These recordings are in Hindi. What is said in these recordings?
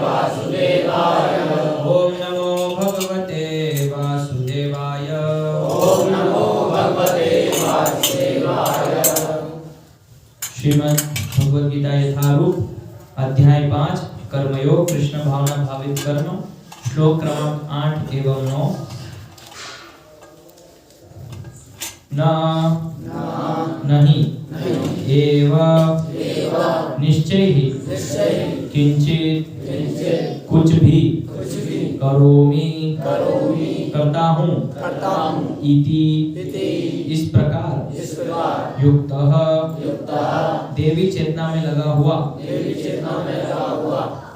वासुदेवाय। ओम नमो भगवते वासुदेवाय। ओम नमो भगवते वासुदेवाय। श्रीमद् भगवद गीता यथारूप अध्याय 5 कर्मयोग कृष्ण भावना भावित कर्म श्लोक क्रमांक 8 एवं 9। नहीं एव निश्चय ही किंचित कुछ भी करोमि करता हूँ इति इस प्रकार युक्तः देवी चेतना में लगा हुआ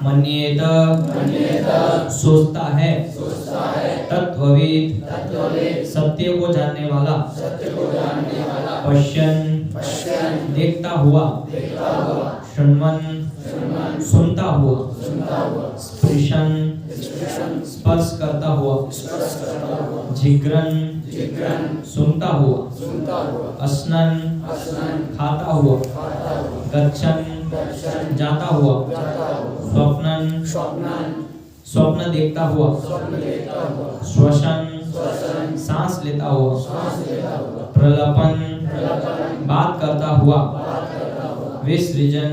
मन्येत सोचता है तत्वविद सत्य को जानने वाला पश्यन् देखता हुआ शृण्वन् सुनता हुआ स्पृशन् स्पर्श करता हुआ जिघ्रन् सुनता हुआ अस्नन् खाता हुआ गच्छन् जाता हुआ स्वप्नन् स्वप्न देखता हुआ श्वसन सांस लेता हुआ प्रलपन बात करता हुआ विसृजन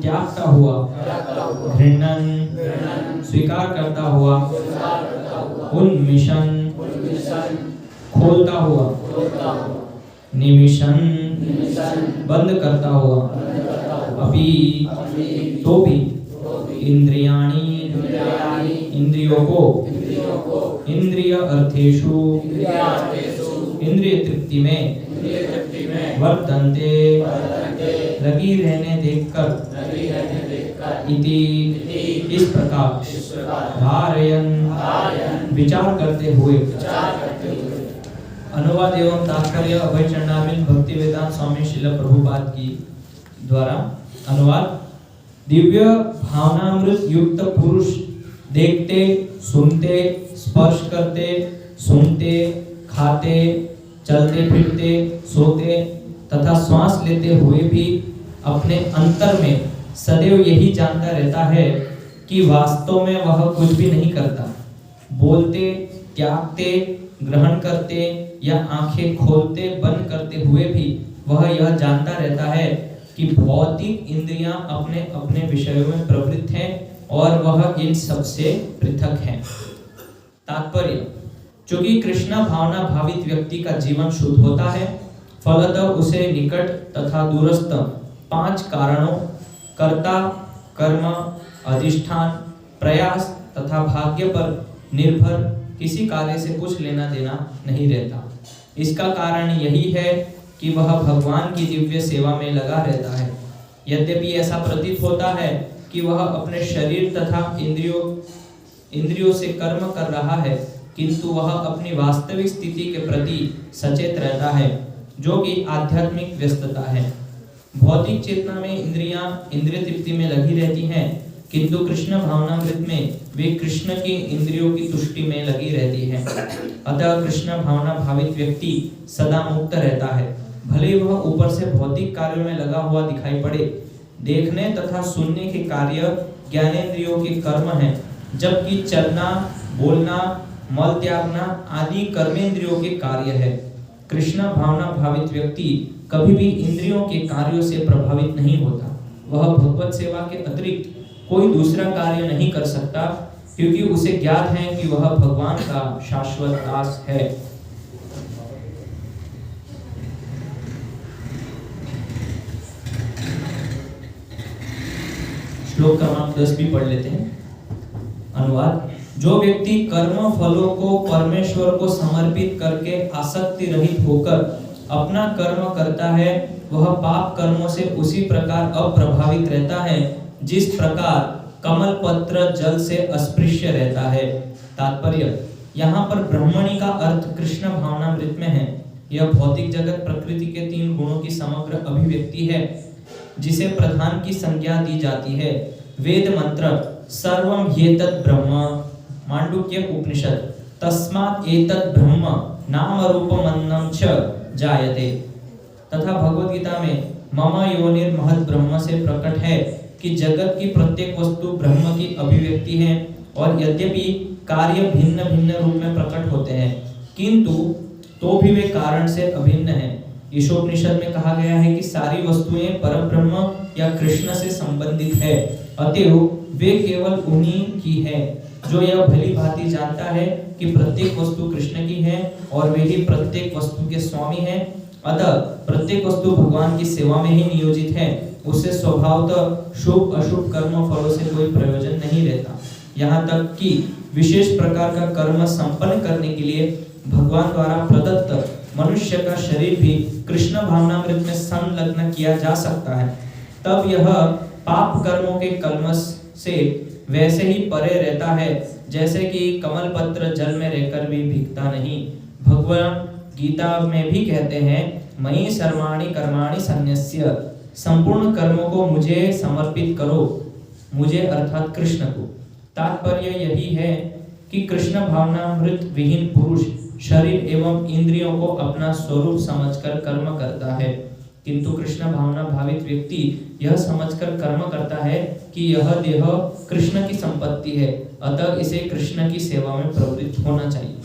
त्यागता हुआ घृणन स्वीकार करता हुआ उन्मिषण खोलता हुआ निमिषण बंद करता हुआ अभी तो भी इंद्रियाणि इंद्रियों को इंद्रिय अर्थेषु इंद्रिय तृप्ति में वर्तन्ते लगी रहने देखकर इति इस प्रकार धारयन् विचार करते हुए। अनुवाद एवं तात्पर्य अभय चरणारविंद भक्ति वेदांत स्वामी श्रील प्रभुपाद की द्वारा अनुवाद। दिव्य भावनामृत युक्त पुरुष देखते सुनते स्पर्श करते सुनते खाते चलते फिरते सोते तथा श्वास लेते हुए भी अपने अंतर में सदैव यही जानता रहता है कि वास्तव में वह कुछ भी नहीं करता। बोलते त्यागते ग्रहण करते या आंखें खोलते बंद करते हुए भी वह यह जानता रहता है कि भौतिक इंद्रियां अपने अपने विषयों में प्रवृत्त हैं और वह इन सबसे पृथक है। तात्पर्य, चूंकि कृष्ण भावना भावित व्यक्ति का जीवन शुद्ध होता है, फलतः उसे निकट तथा दूरस्थ 5 कारणों कर्ता कर्म अधिष्ठान प्रयास तथा भाग्य पर निर्भर किसी कार्य से कुछ लेना देना नहीं रहता। इसका कारण यही है कि वह भगवान की दिव्य सेवा में लगा रहता है। यद्यपि ऐसा प्रतीत होता है कि वह अपने शरीर तथा इंद्रियों से कर्म कर रहा है, किंतु वह अपनी वास्तविक स्थिति के प्रति सचेत रहता है, जो कि आध्यात्मिक व्यस्तता है। भौतिक चेतना में इंद्रियां इंद्रिय तृप्ति में लगी रहती हैं, किंतु कृष्ण भावनामृत में वे कृष्ण की इंद्रियों की तुष्टि में लगी रहती है। अतः कृष्ण भावना भावित व्यक्ति सदा मुक्त रहता है, भले वह ऊपर से भौतिक कार्यों में लगा हुआ दिखाई पड़े। देखने तथा सुनने के कार्य ज्ञानेंद्रियों के कर्म हैं, जबकि चलना बोलना मल त्यागना आदि कर्मेंद्रियों के कार्य है। कृष्ण भावना भावित व्यक्ति कभी भी इंद्रियों के कार्यों से प्रभावित नहीं होता। वह भगवत सेवा के अतिरिक्त कोई दूसरा कार्य नहीं कर सकता, क्योंकि उसे ज्ञात है कि वह भगवान का शाश्वत दास है। श्लोक क्रमांक 10 भी पढ़ लेते हैं। अनुवाद। जो व्यक्ति कर्म फलों को परमेश्वर को समर्पित करके आसक्ति रहित होकर अपना कर्म करता है, वह पाप कर्मों से उसी प्रकार अप्रभावित रहता है जिस प्रकार कमल पत्र जल से अस्पृश्य रहता है। तात्पर्य, यहाँ पर ब्रह्मणी का अर्थ कृष्ण भावनामृत में है। यह भौतिक जगत प्रकृति के 3 गुणों की समग्र अभिव्यक्ति है, जिसे प्रधान की संज्ञा दी जाती है। वेद मंत्र सर्वम ह्येतत् ब्रह्म, मांडुक्य उपनिषद तस्मात् एतत् ब्रह्म नाम रूपमन्नं च जायते, तथा भगवद गीता में मम योनिर्महद् ब्रह्म से प्रकट है कि जगत की प्रत्येक वस्तु ब्रह्म की अभिव्यक्ति है और यद्यपि कार्य भिन्न भिन्न रूप में प्रकट होते हैं किंतु तो भी वे कारण से अभिन्न हैं। ईशोपनिषद में कहा गया है कि सारी वस्तुएं परब्रह्म या कृष्ण से संबंधित है, अतएव वे केवल उन्हीं की है। जो यह भली भांति जानता है कि प्रत्येक वस्तु कृष्ण की है और वे ही प्रत्येक वस्तु के स्वामी हैं, अतः प्रत्येक वस्तु भगवान की सेवा में ही नियोजित है, उससे स्वभावतः शुभ अशुभ कर्म फलों से कोई प्रयोजन नहीं रहता। यहाँ तक कि विशेष प्रकार का कर्म संपन्न करने के लिए भगवान द्वारा प्रदत्त मनुष्य का शरीर भी कृष्ण भावनामृत में संलग्न किया जा सकता है, तब यह पाप कर्मों के कल्मश से वैसे ही परे रहता है जैसे कि कमल पत्र जल में रहकर भी भीगता नहीं। भगवान गीता में भी कहते हैं, मयि सर्वाणि कर्माणि सन्यस्य, संपूर्ण कर्मों को मुझे समर्पित करो, मुझे अर्थात कृष्ण को। तात्पर्य यही है कि कृष्ण भावनामृत विहीन पुरुष शरीर एवं इंद्रियों को अपना स्वरूप समझकर कर्म करता है, किंतु कृष्ण भावना भावित व्यक्ति यह समझकर कर्म करता है कि यह देह कृष्ण की संपत्ति है, अतः इसे कृष्ण की सेवा में प्रवृत्त होना चाहिए।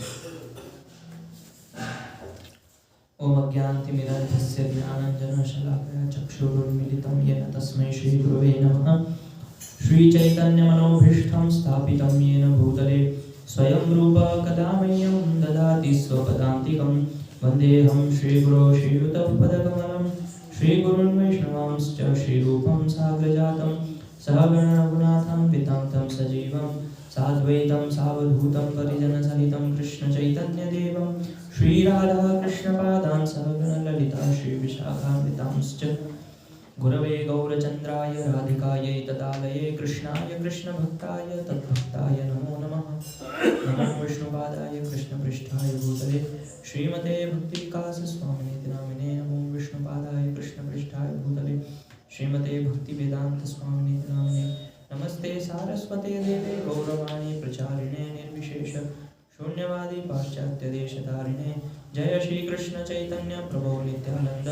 ओम अज्ञानतिमिरान्धस्य ज्ञानाञ्जनशलाकया चक्षुरुन्मीलितं येन तस्मै श्रीगुरवे नमः। श्रीचैतन्यमनोभीष्टं स्थापितं येन भूतले स्वयं रूप कदा मह्यं ददाति स्वपदान्तिकं। वन्देऽहं श्रीगुरो श्रीयुतपदकमलं श्रीगुरुन् वैष्णवांश्च श्रीरूपं साग्रजातं सहगण रघुनाथं वितान्तं सजीवं साद्वैतं सावधूतं परिजनसहितं कृष्णचैतन्यदेवं श्रीराधा कृष्णपादान् सहगण ललिता श्रीविशाखान्वितांश्च। गुरवे गौरचन्द्राय राधिकायै तदालये कृष्णाय कृष्णभक्ताय तद्भक्ताय नमो नमः। नमो विष्णुपादाय कृष्णपृष्ठाय भूतले श्रीमते भक्तिविकास स्वामिनेति नामिने। नमो विष्णुपादाय कृष्णपृष्ठाय भूतले श्रीमते भक्तिवेदांत स्वामिनेति नामिने। नमस्ते सारस्वते देवे गौरवाणी प्रचारिणे निर्विशेष शून्यवादी पाश्चात्य देशधारिणे। जय श्री कृष्ण चैतन्य प्रभु नित्यानंद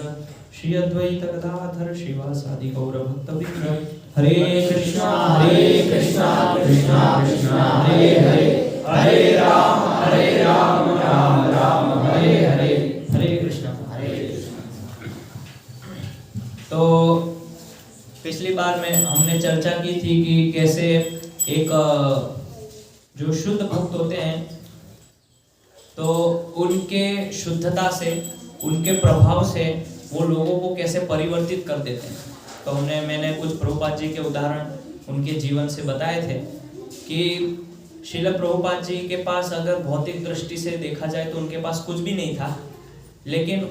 श्री अद्वैत गदाधर श्रीवासादि गौर भक्तवृंद। हरे कृष्णा कृष्णा कृष्णा हरे हरे, हरे राम राम राम हरे हरे, हरे कृष्णा हरे कृष्णा। तो पिछली बार में हमने चर्चा की थी कि कैसे एक जो शुद्ध भक्त होते हैं तो उनके शुद्धता से, उनके प्रभाव से वो लोगों को कैसे परिवर्तित कर देते हैं। तो मैंने कुछ प्रभुपाद जी के उदाहरण उनके जीवन से बताए थे कि श्रील प्रभुपाद जी के पास अगर भौतिक दृष्टि से देखा जाए तो उनके पास कुछ भी नहीं था, लेकिन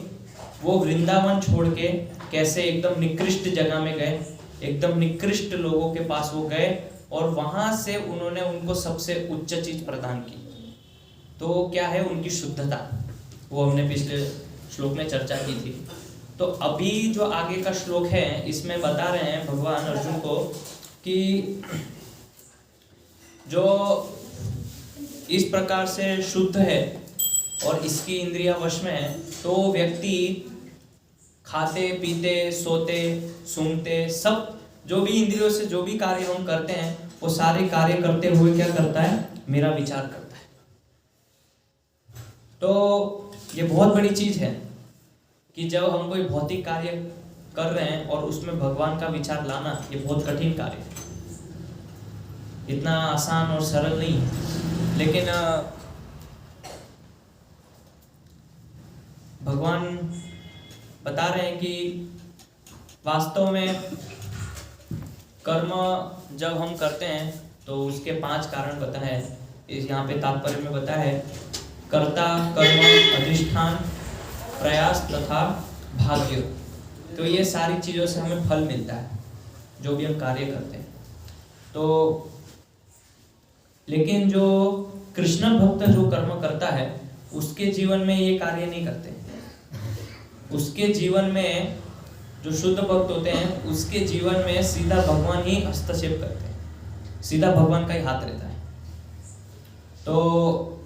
वो वृंदावन छोड़ के कैसे एकदम निकृष्ट जगह में गए, एकदम निकृष्ट लोगों के पास वो गए और वहां से उन्होंने उनको सबसे उच्च चीज प्रदान की। तो क्या है उनकी शुद्धता, वो हमने पिछले श्लोक में चर्चा की थी। तो अभी जो आगे का श्लोक है इसमें बता रहे हैं भगवान अर्जुन को कि जो इस प्रकार से शुद्ध है और इसकी इंद्रिया वश में है तो व्यक्ति खाते पीते सोते सूंघते सब जो भी इंद्रियों से जो भी कार्य हम करते हैं वो सारे कार्य करते हुए क्या करता है, मेरा विचार करता है। तो ये बहुत बड़ी चीज है कि जब हम कोई भौतिक कार्य कर रहे हैं और उसमें भगवान का विचार लाना, ये बहुत कठिन कार्य है, इतना आसान और सरल नहीं है। लेकिन भगवान बता रहे हैं कि वास्तव में कर्म जब हम करते हैं तो उसके 5 कारण बताए हैं। इस यहाँ पे तात्पर्य में बताया है, कर्ता कर्म अधिष्ठान प्रयास तथा भाग्य। तो ये सारी चीज़ों से हमें फल मिलता है जो भी हम कार्य करते हैं। तो लेकिन जो कृष्ण भक्त जो कर्म करता है उसके जीवन में ये कार्य नहीं करते। उसके जीवन में जो शुद्ध भक्त होते हैं उसके जीवन में सीधा भगवान ही हस्तक्षेप करते हैं, सीधा भगवान का ही हाथ रहता है। तो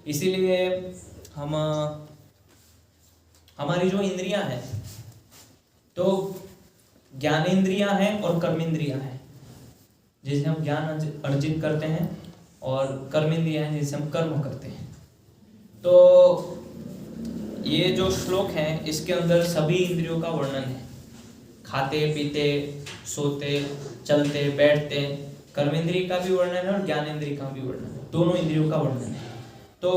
इसीलिए हम हमारी जो इंद्रियां हैं तो ज्ञानेंद्रियां हैं और कर्मेंद्रियां हैं, जिससे हम ज्ञान अर्जित करते हैं, और कर्मेंद्रियां हैं जिससे हम कर्म करते हैं। तो ये जो श्लोक है इसके अंदर सभी इंद्रियों का वर्णन है, खाते पीते सोते चलते बैठते, कर्मेंद्रिय का भी वर्णन है और ज्ञानेंद्रिय का भी वर्णन है, दोनों इंद्रियों का वर्णन है। तो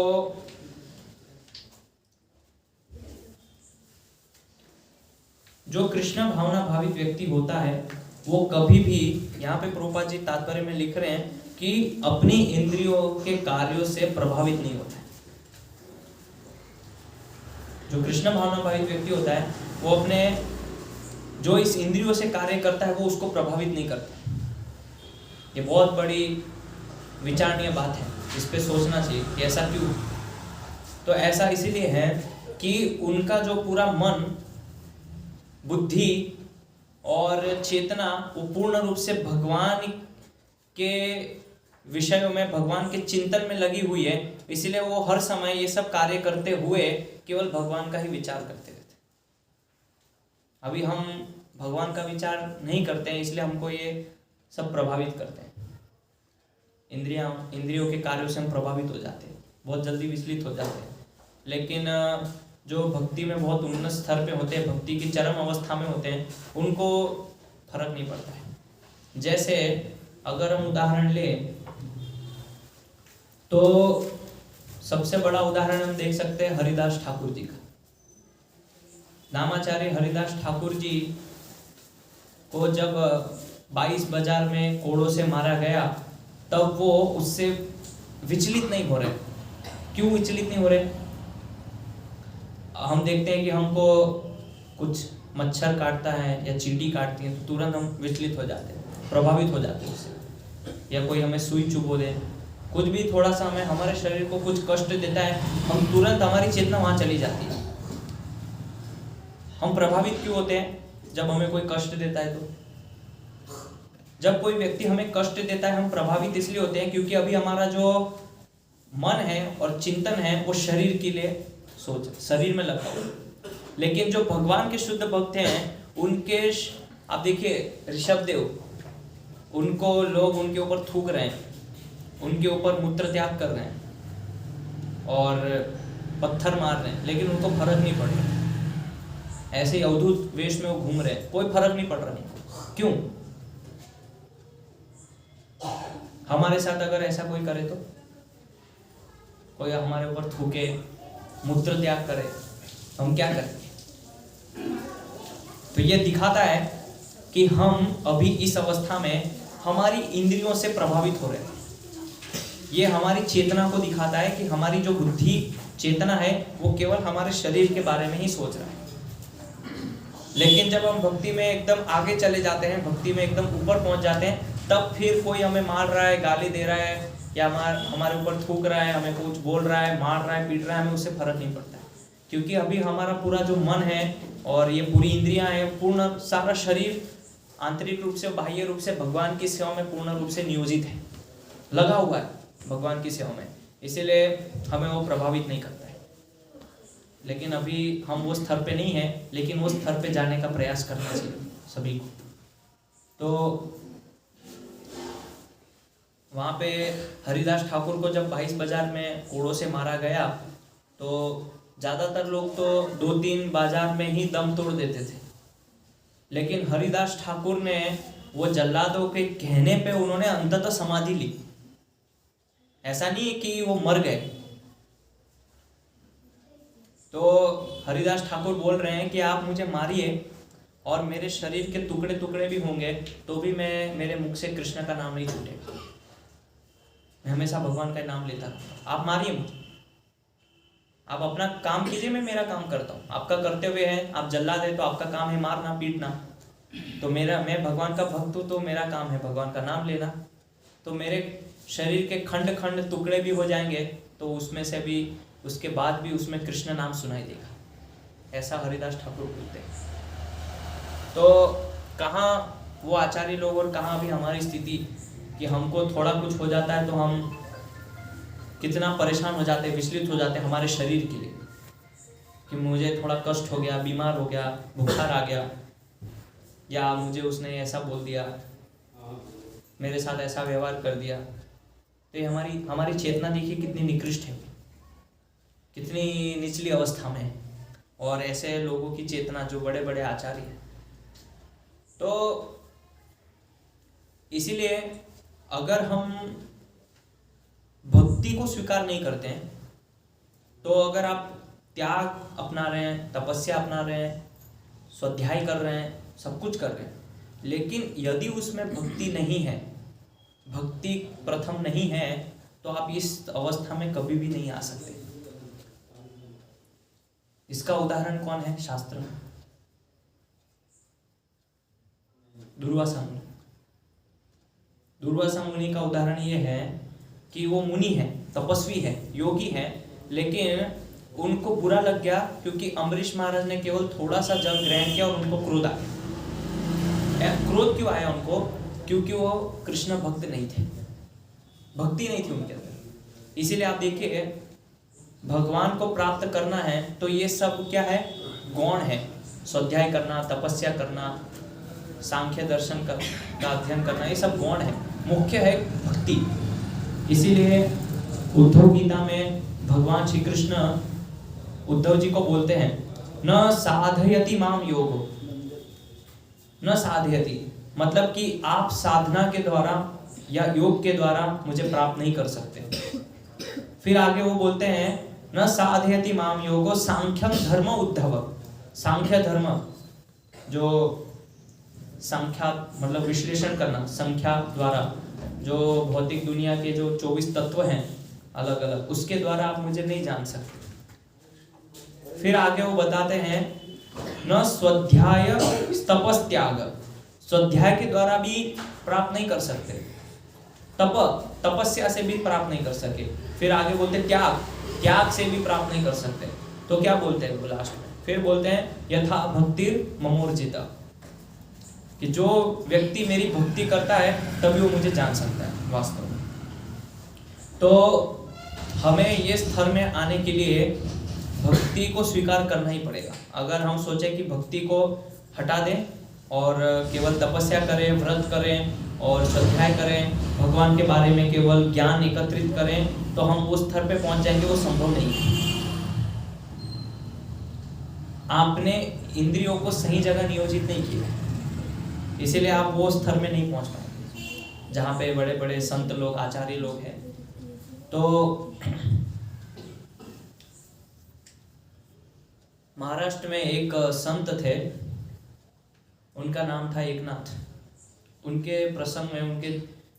जो कृष्ण भावना भावित व्यक्ति होता है वो कभी भी, यहाँ पे प्रभुपाद जी तात्पर्य में लिख रहे हैं कि अपनी इंद्रियों के कार्यों से प्रभावित नहीं होता है। जो कृष्ण भावना भावित व्यक्ति होता है वो अपने जो इस इंद्रियों से कार्य करता है वो उसको प्रभावित नहीं करता। ये बहुत बड़ी विचारणीय बात है, इस पे सोचना चाहिए कि ऐसा क्यों। तो ऐसा इसीलिए है कि उनका जो पूरा मन, बुद्धि और चेतना वो पूर्ण रूप से भगवान के विषयों में, भगवान के चिंतन में लगी हुई है। इसीलिए वो हर समय ये सब कार्य करते हुए केवल भगवान का ही विचार करते रहते। अभी हम भगवान का विचार नहीं करते हैं, इसलिए हमको ये सब प्रभावित करते हैं। इंद्रियों के कार्यों से हम प्रभावित हो जाते हैं, बहुत जल्दी विचलित हो जाते हैं। लेकिन जो भक्ति में बहुत उन्नत स्तर पे होते हैं, भक्ति की चरम अवस्था में होते हैं, उनको फर्क नहीं पड़ता है। जैसे अगर हम उदाहरण लें तो सबसे बड़ा उदाहरण हम देख सकते हैं हरिदास ठाकुर जी का। नामाचार्य हरिदास ठाकुर जी को जब 22 बाजार में कोड़ों से मारा गया तब वो उससे विचलित नहीं हो रहे। क्यों विचलित नहीं हो रहे? हम देखते हैं कि हमको कुछ मच्छर काटता है या चींटी काटती है तो तुरंत हम विचलित हो जाते हैं, प्रभावित हो जाते हैं उससे। या कोई हमें सुई चुभो दे, कुछ भी थोड़ा सा हमें, हमारे शरीर को कुछ कष्ट देता है, हम तुरंत, हमारी चेतना वहां चली जाती है। हम प्रभावित क्यों होते हैं जब हमें कोई कष्ट देता है? तो जब कोई व्यक्ति हमें कष्ट देता है हम प्रभावित इसलिए होते हैं क्योंकि अभी हमारा जो मन है और चिंतन है वो शरीर के लिए सोच, शरीर में लगा हुआ। लेकिन जो भगवान के शुद्ध भक्त हैं उनके, आप देखिए ऋषभ देव, उनको लोग उनके ऊपर थूक रहे हैं, उनके ऊपर मूत्र त्याग कर रहे हैं और पत्थर मार रहे हैं, लेकिन उनको फर्क नहीं पड़ रहा। ऐसे ही अवधूत वेश में वो घूम रहे हैं, कोई फर्क नहीं पड़ रहा। नहीं, क्यों? हमारे साथ अगर ऐसा कोई करे तो, कोई हमारे ऊपर थूके, मूत्र त्याग करे, हम क्या करें? तो ये दिखाता है कि हम अभी इस अवस्था में हमारी इंद्रियों से प्रभावित हो रहे हैं। ये हमारी चेतना को दिखाता है कि हमारी जो बुद्धि चेतना है वो केवल हमारे शरीर के बारे में ही सोच रहा है। लेकिन जब हम भक्ति में एकदम आगे चले जाते हैं, भक्ति में एकदम ऊपर पहुंच जाते हैं, तब फिर कोई हमें मार रहा है, गाली दे रहा है या हमारे ऊपर थूक रहा है, हमें कुछ बोल रहा है, मार रहा है, पीट रहा है, हमें उससे फर्क नहीं पड़ता है। क्योंकि अभी हमारा पूरा जो मन है और ये पूरी इंद्रियां हैं, पूर्ण सारा शरीर आंतरिक रूप से, बाह्य रूप से भगवान की सेवा में पूर्ण रूप से नियोजित है, लगा हुआ है भगवान की सेवा में। इसीलिए हमें वो प्रभावित नहीं करता है। लेकिन अभी हम वो स्तर पे नहीं है, लेकिन वो स्तर पे जाने का प्रयास करना चाहिए सभी को। तो वहाँ पे हरिदास ठाकुर को जब 22 बाजार में कोड़ों से मारा गया तो ज़्यादातर लोग तो 2-3 बाजार में ही दम तोड़ देते थे। लेकिन हरिदास ठाकुर ने वो जल्लादों के कहने पे उन्होंने अंततः समाधि ली। ऐसा नहीं है कि वो मर गए। तो हरिदास ठाकुर बोल रहे हैं कि आप मुझे मारिए और मेरे शरीर के टुकड़े टुकड़े भी होंगे तो भी मेरे मुख से कृष्ण का नाम नहीं छूटेगा। मैं हमेशा भगवान का नाम लेता रहूंगा। आप मारिए मुझे, आप अपना काम कीजिए, मैं मेरा काम करता हूँ। आपका कर्तव्य है, आप जल्लाद है तो आपका काम है मारना पीटना। तो मैं भगवान का भक्त हूँ तो मेरा काम है भगवान का नाम लेना। तो मेरे शरीर के खंड खंड टुकड़े भी हो जाएंगे तो उसमें से भी, उसके बाद भी उसमें कृष्ण नाम सुनाई देगा। ऐसा हरिदास ठाकुर बोलते हैं। तो कहाँ वो आचार्य लोग और कहाँ भी हमारी स्थिति कि हमको थोड़ा कुछ हो जाता है तो हम कितना परेशान हो जाते हैं, विचलित हो जाते हैं हमारे शरीर के लिए कि मुझे थोड़ा कष्ट हो गया, बीमार हो गया, बुखार आ गया या मुझे उसने ऐसा बोल दिया, मेरे साथ ऐसा व्यवहार कर दिया, तो ये हमारी चेतना देखिए कितनी निकृष्ट है, कितनी निचली अवस्था में है। और ऐसे लोगों की चेतना जो बड़े बड़े आचार्य हैं, तो इसीलिए अगर हम भक्ति को स्वीकार नहीं करते हैं, तो अगर आप त्याग अपना रहे हैं, तपस्या अपना रहे हैं, स्वाध्याय कर रहे हैं, सब कुछ कर रहे हैं, लेकिन यदि उसमें भक्ति नहीं है, भक्ति प्रथम नहीं है, तो आप इस अवस्था में कभी भी नहीं आ सकते। इसका उदाहरण कौन है शास्त्र में? दुर्वासा मुनि। दुर्वासा मुनि का उदाहरण ये है कि वो मुनि है, तपस्वी है, योगी है, लेकिन उनको बुरा लग गया क्योंकि अम्बरीश महाराज ने केवल थोड़ा सा जल ग्रहण किया और उनको क्रोध आ गया। क्रोध क्यों आया उनको? क्योंकि वो कृष्ण भक्त नहीं थे, भक्ति नहीं थी उनके अंदर। इसीलिए आप देखिए, भगवान को प्राप्त करना है तो ये सब क्या है? गौण है। स्वाध्याय करना, तपस्या करना, सांख्य दर्शन का अध्ययन करना, ये सब गौण है। मुख्य है भक्ति। इसीलिए उद्धव गीता में भगवान श्री कृष्ण उद्धव जी को बोलते हैं, न साधयति माम योगो, न साधयति, मतलब कि आप साधना के द्वारा या योग के द्वारा मुझे प्राप्त नहीं कर सकते। फिर आगे वो बोलते हैं, न साधयति माम योगो सांख्यम धर्म उद्धव। सांख्य धर्म, जो संख्या मतलब विश्लेषण करना, संख्या द्वारा जो भौतिक दुनिया के जो 24 तत्व हैं अलग अलग, उसके द्वारा आप मुझे नहीं जान सकते। फिर आगे वो बताते हैं, न स्वाध्याय तपस्त्याग, स्वाध्याय के द्वारा भी प्राप्त नहीं कर सकते, तपस्या से भी प्राप्त नहीं कर सके। फिर आगे बोलते हैं त्याग, त्याग से भी प्राप्त नहीं कर सकते। तो क्या बोलते हैं वो लास्ट में? फिर बोलते हैं यथा भक्तिर ममोर्जिता, कि जो व्यक्ति मेरी भक्ति करता है तभी वो मुझे जान सकता है वास्तव में। तो हमें ये स्तर में आने के लिए भक्ति को स्वीकार करना ही पड़ेगा। अगर हम सोचें कि भक्ति को हटा दें और केवल तपस्या करें, व्रत करें और स्वाध्याय करें, भगवान के बारे में केवल ज्ञान एकत्रित करें, तो हम उस स्तर पे पहुंच जाएंगे, वो संभव नहीं है। आपने इंद्रियों को सही जगह नियोजित नहीं किया, इसीलिए आप वो स्तर में नहीं पहुंच पाएंगे जहाँ पे बड़े बड़े संत लोग, आचार्य लोग हैं। तो महाराष्ट्र में एक संत थे, उनका नाम था एकनाथ। उनके प्रसंग में, उनके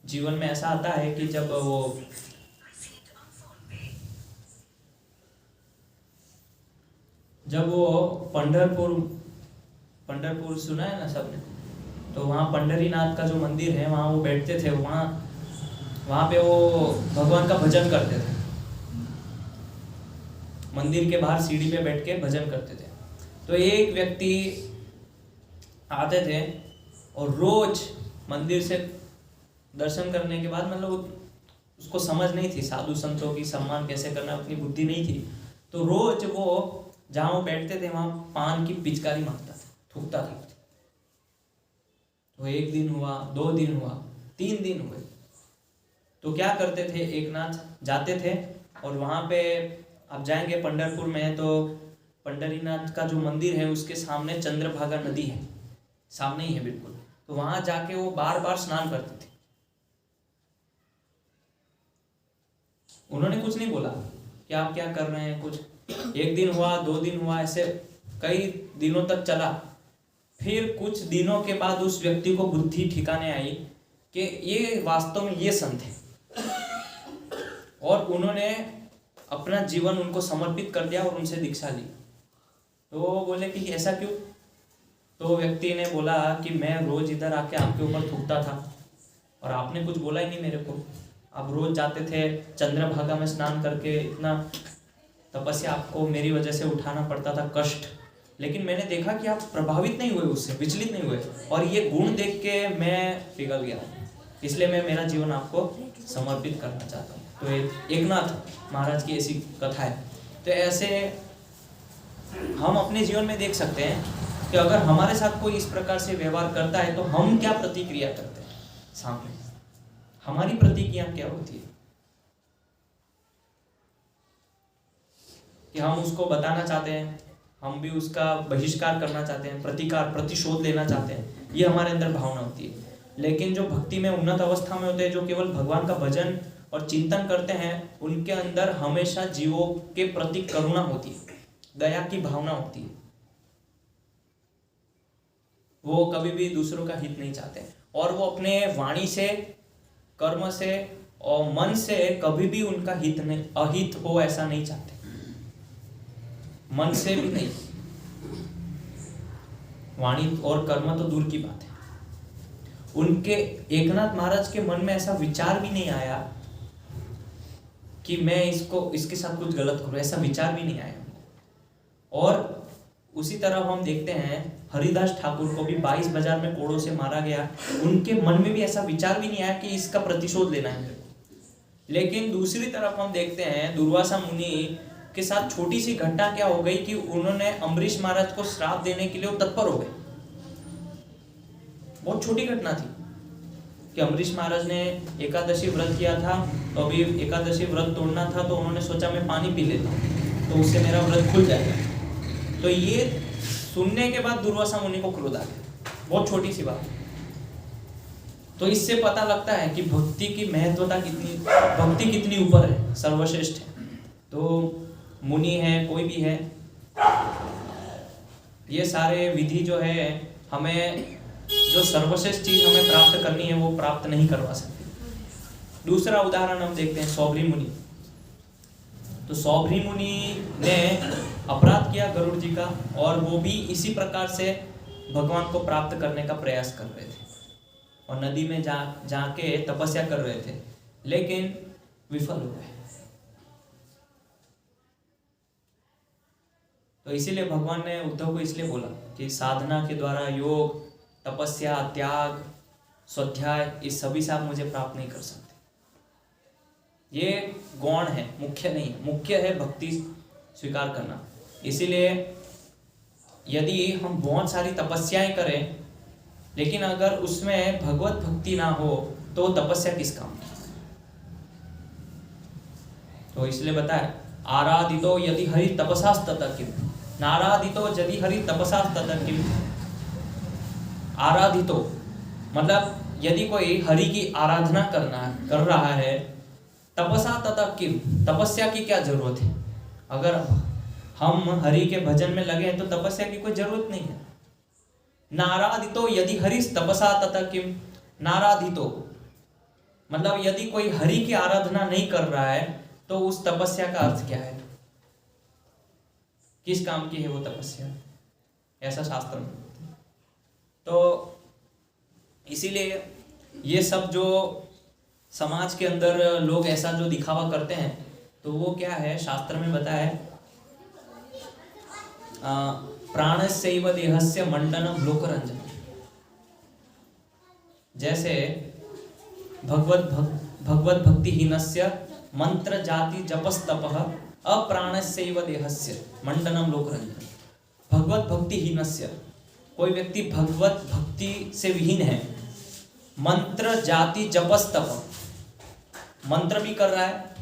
जीवन में ऐसा आता है कि जब वो पंढरपुर सुना है ना सबने, तो वहाँ पंढरीनाथ का जो मंदिर है, वहाँ वो बैठते थे, वहाँ पे वो भगवान का भजन करते थे। मंदिर के बाहर सीढ़ी पे बैठ के भजन करते थे। तो एक व्यक्ति आते थे और रोज मंदिर से दर्शन करने के बाद, मतलब उसको समझ नहीं थी साधु संतों की सम्मान कैसे करना, अपनी बुद्धि नहीं थी, तो रोज वो जहाँ वो बैठते थे वहाँ पान की पिचकारी मारता था, थूकता था। तो एक दिन हुआ, 2 दिन हुआ, 3 दिन हुए, तो क्या करते थे, एकनाथ जाते थे और वहाँ पे आप जाएंगे पंढरपुर में, तो पंढरीनाथ का जो मंदिर है उसके सामने चंद्रभागा नदी है, सामने ही है बिल्कुल। तो वहाँ जाके वो बार बार स्नान करते थे। उन्होंने कुछ नहीं बोला कि आप क्या कर रहे हैं, कुछ। 1 दिन हुआ, 2 दिन हुआ, ऐसे कई दिनों तक चला। फिर कुछ दिनों के बाद उस व्यक्ति को बुद्धि ठिकाने आई कि ये वास्तव में ये संत है, और उन्होंने अपना जीवन उनको समर्पित कर दिया और उनसे दीक्षा ली। तो वो बोले कि ऐसा क्यों? तो व्यक्ति ने बोला कि मैं रोज इधर आके आपके ऊपर थूकता था और आपने कुछ बोला ही नहीं मेरे को। आप रोज जाते थे चंद्रभागा में स्नान करके, इतना तपस्या आपको मेरी वजह से उठाना पड़ता था, कष्ट, लेकिन मैंने देखा कि आप प्रभावित नहीं हुए, उससे विचलित नहीं हुए, और ये गुण देख के मैं पिघल गया, इसलिए मैं मेरा जीवन आपको समर्पित करना चाहता हूँ। तो एकनाथ महाराज की ऐसी कथा है। तो ऐसे हम अपने जीवन में देख सकते हैं कि अगर हमारे साथ कोई इस प्रकार से व्यवहार करता है तो हम क्या प्रतिक्रिया करते हैं, सामने हमारी प्रतिक्रिया क्या होती है? कि हम उसको बताना चाहते हैं, हम भी उसका बहिष्कार करना चाहते हैं, प्रतिशोध लेना चाहते हैं, ये हमारे अंदर भावना होती है। लेकिन जो भक्ति में उन्नत अवस्था में होते हैं, जो केवल भगवान का भजन और चिंतन करते हैं, उनके अंदर हमेशा जीवों के प्रति करुणा होती है, दया की भावना होती है। वो कभी भी दूसरों का हित नहीं चाहते और वो अपने वाणी से, कर्म से और मन से कभी भी उनका हित नहीं, अहित हो ऐसा नहीं चाहते, मन से भी नहीं। वाणी और कर्म तो दूर की बात है। उनके एकनाथ महाराज के मन में ऐसा विचार भी नहीं आया कि मैं इसके साथ कुछ गलत करूं, ऐसा विचार भी नहीं आया। और उसी तरह हम देखते हैं हरिदास ठाकुर को भी 22 बाजार में कोड़ों से मारा गया, उनके मन में भी ऐसा विचार भी नहीं आया कि इसका प्रतिशोध लेना है मेरे को। लेकिन दूसरी तरफ हम देखते हैं दुर्वासा मुनि के साथ छोटी सी घटना क्या हो गई कि उन्होंने अम्बरीश महाराज को श्राप देने के लिए वो तत्पर हो गए। बहुत छोटी घटना थी कि अम्बरीश महाराज ने एकादशी व्रत किया था, तो अभी एकादशी व्रत तोड़ना था, तो उन्होंने सोचा मैं पानी पी लेता हूँ तो उससे मेरा व्रत खुल जाएगा। तो ये सुनने के बाद दुर्वासा मुनि को क्रोध आ गया, बहुत छोटी सी बात। तो इससे पता लगता है कि भक्ति की महत्वता कितनी, भक्ति कितनी ऊपर है, सर्वश्रेष्ठ है। तो मुनि है, कोई भी है, ये सारे विधि जो है हमें जो सर्वश्रेष्ठ चीज हमें प्राप्त करनी है वो प्राप्त नहीं करवा सकते। दूसरा उदाहरण हम देखते हैं सौभरी मुनि। तो सौभरी मुनि ने अपराध किया गरुड़ जी का, और वो भी इसी प्रकार से भगवान को प्राप्त करने का प्रयास कर रहे थे और नदी में जाके तपस्या कर रहे थे, लेकिन विफल हो गए। तो इसीलिए भगवान ने उद्धव को इसलिए बोला कि साधना के द्वारा योग, तपस्या, त्याग, स्वाध्याय, इस सभी से आप मुझे प्राप्त नहीं कर सकते। ये गौण है, मुख्य नहीं है। मुख्य है भक्ति स्वीकार करना। इसीलिए यदि हम बहुत सारी तपस्याएं करें लेकिन अगर उसमें भगवत भक्ति ना हो तो तपस्या किस काम की। तो इसलिए बताया आराधितो यदि हरि तपसास्ततः किम, नाराधितो यदि हरि तपसास्ततः किम। आराधितो मतलब यदि कोई हरि की आराधना कर रहा है, तपसा तथा किम, तपस्या की क्या जरूरत है। अगर हम हरि के भजन में लगे हैं तो तपस्या की कोई जरूरत नहीं है। नाराधितो यदि हरि तपसा तथा किम, नाराधितो मतलब यदि कोई हरि की आराधना नहीं कर रहा है तो उस तपस्या का अर्थ क्या है, किस काम की है वो तपस्या, ऐसा शास्त्र में। तो इसीलिए ये सब जो समाज के अंदर लोग ऐसा जो दिखावा करते हैं तो वो क्या है, शास्त्र में बताया है प्राणस्यैव देहस्य मंडनम लोकरंजन। जैसे भगवत भक्तिहीनस्य मंत्र जाति जपस्तपः अप्राणस्यैव देहस्य मंडनम लोकरंजन। भगवत भक्तिहीनस्य, कोई व्यक्ति भगवत भक्ति से विहीन है, मंत्र जाति जपस्तप, मंत्र भी कर रहा है,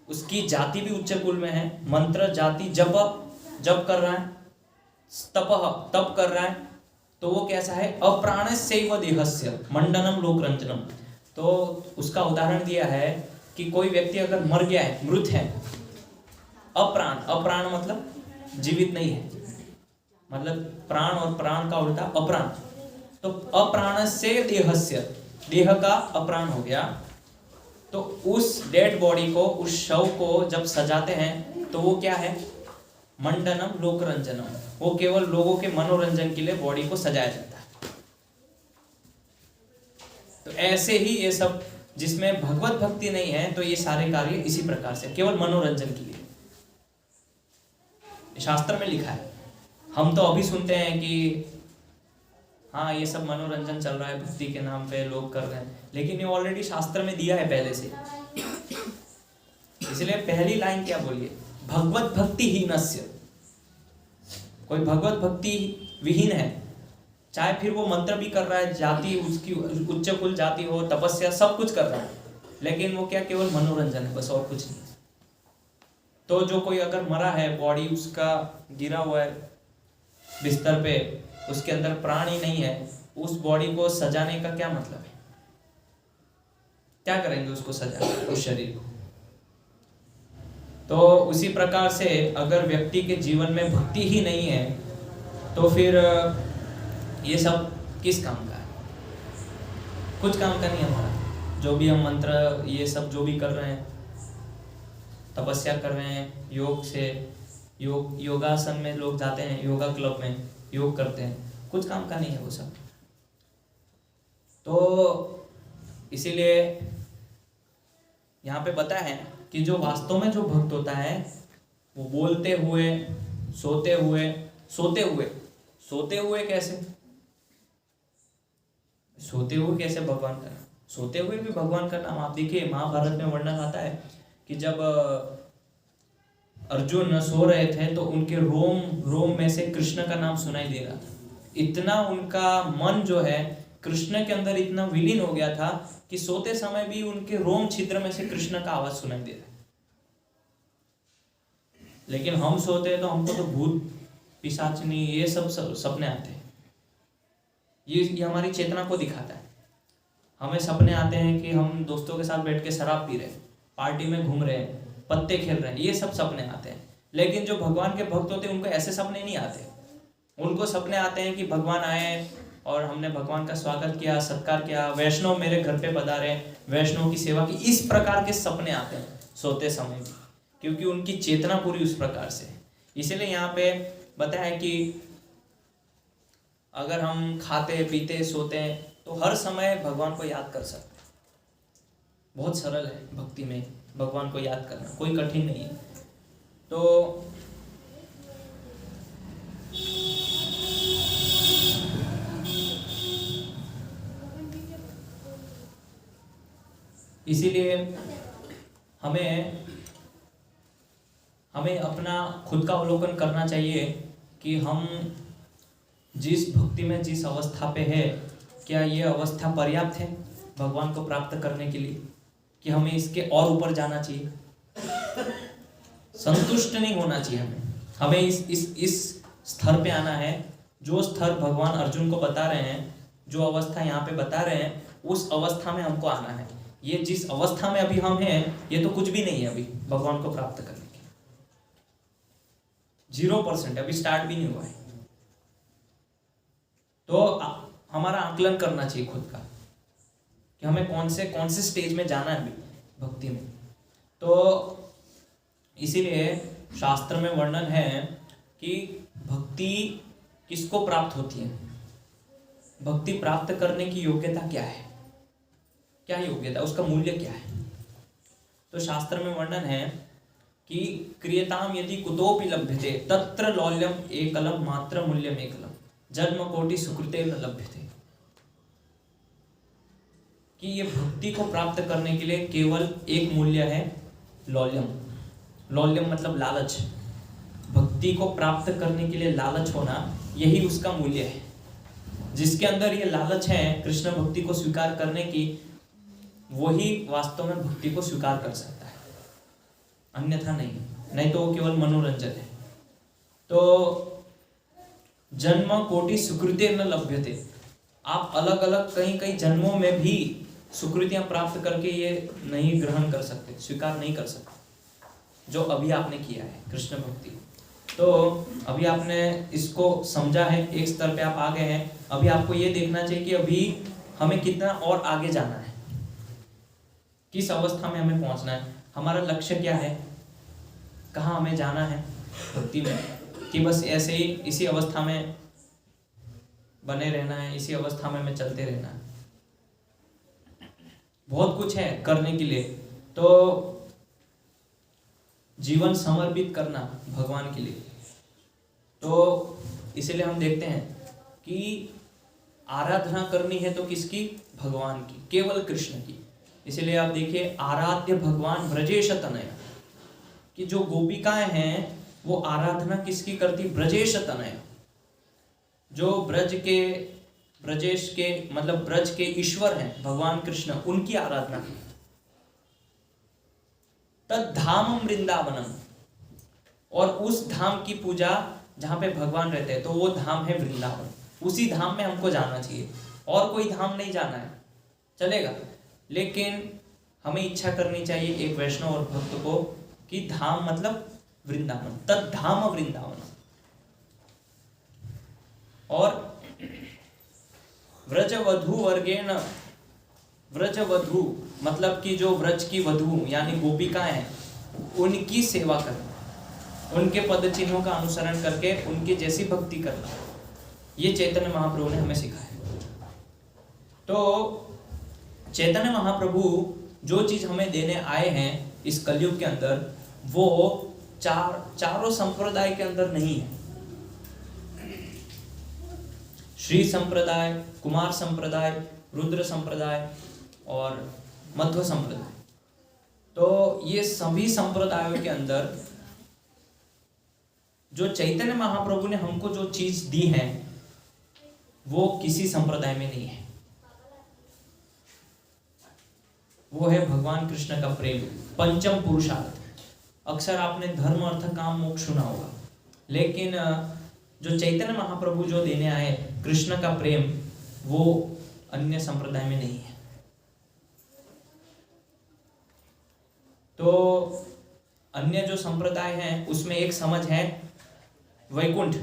उसकी जाति भी उच्च कुल में है, मंत्र जाति जप कर रहा है, तप कर रहा है, तो वो कैसा है, अप्राणस्यैव देहस्य मंडनम लोकरंजनम। तो उसका उदाहरण दिया है कि कोई व्यक्ति अगर मर गया है, मृत है, अप्राण मतलब जीवित नहीं है, मतलब प्राण और प्राण का उल्टा अप्राण। तो अप्राणस्य देहस्य, देह का अप्राण हो गया, तो उस डेड बॉडी को, उस शव को जब सजाते हैं तो वो क्या है, मंडनम लोकरंजनम, वो केवल लोगों के मनोरंजन के लिए बॉडी को सजाया जाता है। तो ऐसे ही ये सब जिसमें भगवत भक्ति नहीं है तो ये सारे कार्य इसी प्रकार से केवल मनोरंजन के लिए, शास्त्र में लिखा है। हम तो अभी सुनते हैं कि हाँ ये सब मनोरंजन चल रहा है, भक्ति के नाम पे लोग कर रहे हैं, लेकिन ये ऑलरेडी शास्त्र में दिया है पहले से। इसलिए पहली लाइन क्या बोलिए, भगवत भक्तिहीनस्य। कोई भगवत भक्ति विहीन है, चाहे फिर वो मंत्र भी कर रहा है, जाति उसकी उच्च कुल जाति हो, तपस्या सब कुछ कर रहा है, लेकिन वो क्या केवल मनोरंजन है बस, और कुछ नहीं। तो जो कोई अगर मरा है, बॉडी उसका गिरा हुआ है बिस्तर पे, उसके अंदर प्राण ही नहीं है, उस बॉडी को सजाने का क्या मतलब है? क्या करेंगे उसको सजा, उस शरीर को? तो उसी प्रकार से अगर व्यक्ति के जीवन में भक्ति ही नहीं है तो फिर ये सब किस काम का है? कुछ काम का नहीं है हमारा। जो भी हम मंत्र ये सब जो भी कर रहे हैं, तपस्या कर रहे हैं, योग से योगासन में लोग जाते हैं, योगा क्लब में योग करते हैं, कुछ काम का नहीं है वो सब। तो इसीलिए यहाँ पे बताया है कि जो वास्तव में जो भक्त होता है वो बोलते हुए, सोते हुए कैसे? सोते हुए कैसे भगवान का नाम? सोते हुए भी भगवान का नाम। आप देखिए महाभारत में वर्णन आता है कि जब अर्जुन सो रहे थे तो उनके रोम में से कृष्ण का नाम सुनाई दे रहा था। इतना उनका मन जो है कृष्ण के अंदर इतना विलीन हो गया था कि सोते समय भी उनके रोम छिद्र में से कृष्ण का आवाज सुनाई दे रहा है। लेकिन हम सोते हैं तो हमको तो भूत पिशाचनी ये सब सपने आते हैं। ये हमारी चेतना को दिखाता है। हमें सपने आते हैं कि हम दोस्तों के साथ बैठ के शराब पी रहे हैं, पार्टी में घूम रहे हैं, पत्ते खेल रहे हैं, ये सब सपने आते हैं। लेकिन जो भगवान के भक्त होते हैं उनको ऐसे सपने नहीं आते। उनको सपने आते हैं कि भगवान आए और हमने भगवान का स्वागत किया, सत्कार किया, वैष्णव मेरे घर पे पधारे, वैष्णव की सेवा की। इस प्रकार के सपने आते हैं सोते समय भी, क्योंकि उनकी चेतना पूरी उस प्रकार से। इसीलिए यहाँ पे बताया है कि अगर हम खाते पीते सोते हैं तो हर समय भगवान को याद कर सकते हैं। बहुत सरल है भक्ति में भगवान को याद करना, कोई कठिन नहीं है। तो इसीलिए हमें अपना खुद का अवलोकन करना चाहिए कि हम जिस भक्ति में जिस अवस्था पे है, क्या ये अवस्था पर्याप्त है भगवान को प्राप्त करने के लिए, कि हमें इसके और ऊपर जाना चाहिए? संतुष्ट नहीं होना चाहिए हमें इस स्तर पे आना है जो स्तर भगवान अर्जुन को बता रहे हैं, जो अवस्था यहाँ पे बता रहे हैं, उस अवस्था में हमको आना है। ये जिस अवस्था में अभी हम हैं ये तो कुछ भी नहीं है अभी भगवान को प्राप्त करने के, 0%, अभी स्टार्ट भी नहीं हुआ है। तो हमारा आकलन करना चाहिए खुद का कि हमें कौन से स्टेज में जाना है अभी भक्ति में। तो इसीलिए शास्त्र में वर्णन है कि भक्ति किसको प्राप्त होती है, भक्ति प्राप्त करने की योग्यता क्या है, क्या योग्यता, उसका मूल्य क्या है। तो शास्त्र में वर्णन है कि क्रियताम यदि कुतोपि लभ्यते तत्र लौल्यम एकलम मात्र मूल्यम एकलम जन्म कोटि सुकृते न लभ्यते। कि ये भक्ति को प्राप्त करने के लिए केवल एक मूल्य है, लौल्यम। लौल्यम मतलब लालच। भक्ति को प्राप्त करने के लिए लालच होना, यही उसका मूल्य है। जिसके अंदर ये लालच है कृष्ण भक्ति को स्वीकार करने की, वही वास्तव में भक्ति को स्वीकार कर सकता है, अन्यथा नहीं तो वो केवल मनोरंजन है। तो जन्म कोटि सुकृते न लभ्यते, आप अलग अलग कई जन्मों में भी सुकृतियां प्राप्त करके ये नहीं ग्रहण कर सकते, स्वीकार नहीं कर सकते जो अभी आपने किया है कृष्ण भक्ति। तो अभी आपने इसको समझा है, एक स्तर पे आप आ गए हैं। अभी आपको ये देखना चाहिए कि अभी हमें कितना और आगे जाना है, किस अवस्था में हमें पहुंचना है, हमारा लक्ष्य क्या है, कहाँ हमें जाना है भक्ति में, कि बस ऐसे ही इसी अवस्था में बने रहना है, इसी अवस्था में हमें चलते रहना है। बहुत कुछ है करने के लिए। तो जीवन समर्पित करना भगवान के लिए। तो इसीलिए हम देखते हैं कि आराधना करनी है तो किसकी, भगवान की, केवल कृष्ण की। इसीलिए आप देखिए आराध्य भगवान ब्रजेश तनया, कि जो गोपिकाएं हैं वो आराधना किसकी करती, ब्रजेश तनया। जो ब्रजेश के मतलब ब्रज के ईश्वर हैं भगवान कृष्ण, उनकी आराधना की। तद धाम वृंदावनम, और उस धाम की पूजा जहां पे भगवान रहते हैं, तो वो धाम है वृंदावन। उसी धाम में हमको जाना चाहिए, और कोई धाम नहीं जाना है, चलेगा, लेकिन हमें इच्छा करनी चाहिए एक वैष्णव और भक्त को कि धाम मतलब वृंदावन, तद धाम वृंदावन। और व्रजवधू वर्गेण, व्रजवधू मतलब कि जो व्रज की वधु यानी गोपिकाएं हैं, उनकी सेवा करना, उनके पद चिन्हों का अनुसरण करके उनकी जैसी भक्ति करना, ये चैतन्य महाप्रभु ने हमें सिखाया। तो चैतन्य महाप्रभु जो चीज हमें देने आए हैं इस कलयुग के अंदर, वो चारों संप्रदाय के अंदर नहीं है। श्री संप्रदाय, कुमार संप्रदाय, रुद्र संप्रदाय और मध्व संप्रदाय, तो ये सभी संप्रदायों के अंदर जो चैतन्य महाप्रभु ने हमको जो चीज दी है वो किसी संप्रदाय में नहीं है। वो है भगवान कृष्ण का प्रेम, पंचम पुरुषार्थ। अक्सर आपने धर्म अर्थ काम मोक्ष सुना होगा, लेकिन जो चैतन्य महाप्रभु जो देने आए कृष्ण का प्रेम, वो अन्य संप्रदाय में नहीं है। तो अन्य जो संप्रदाय हैं उसमें एक समझ है वैकुंठ,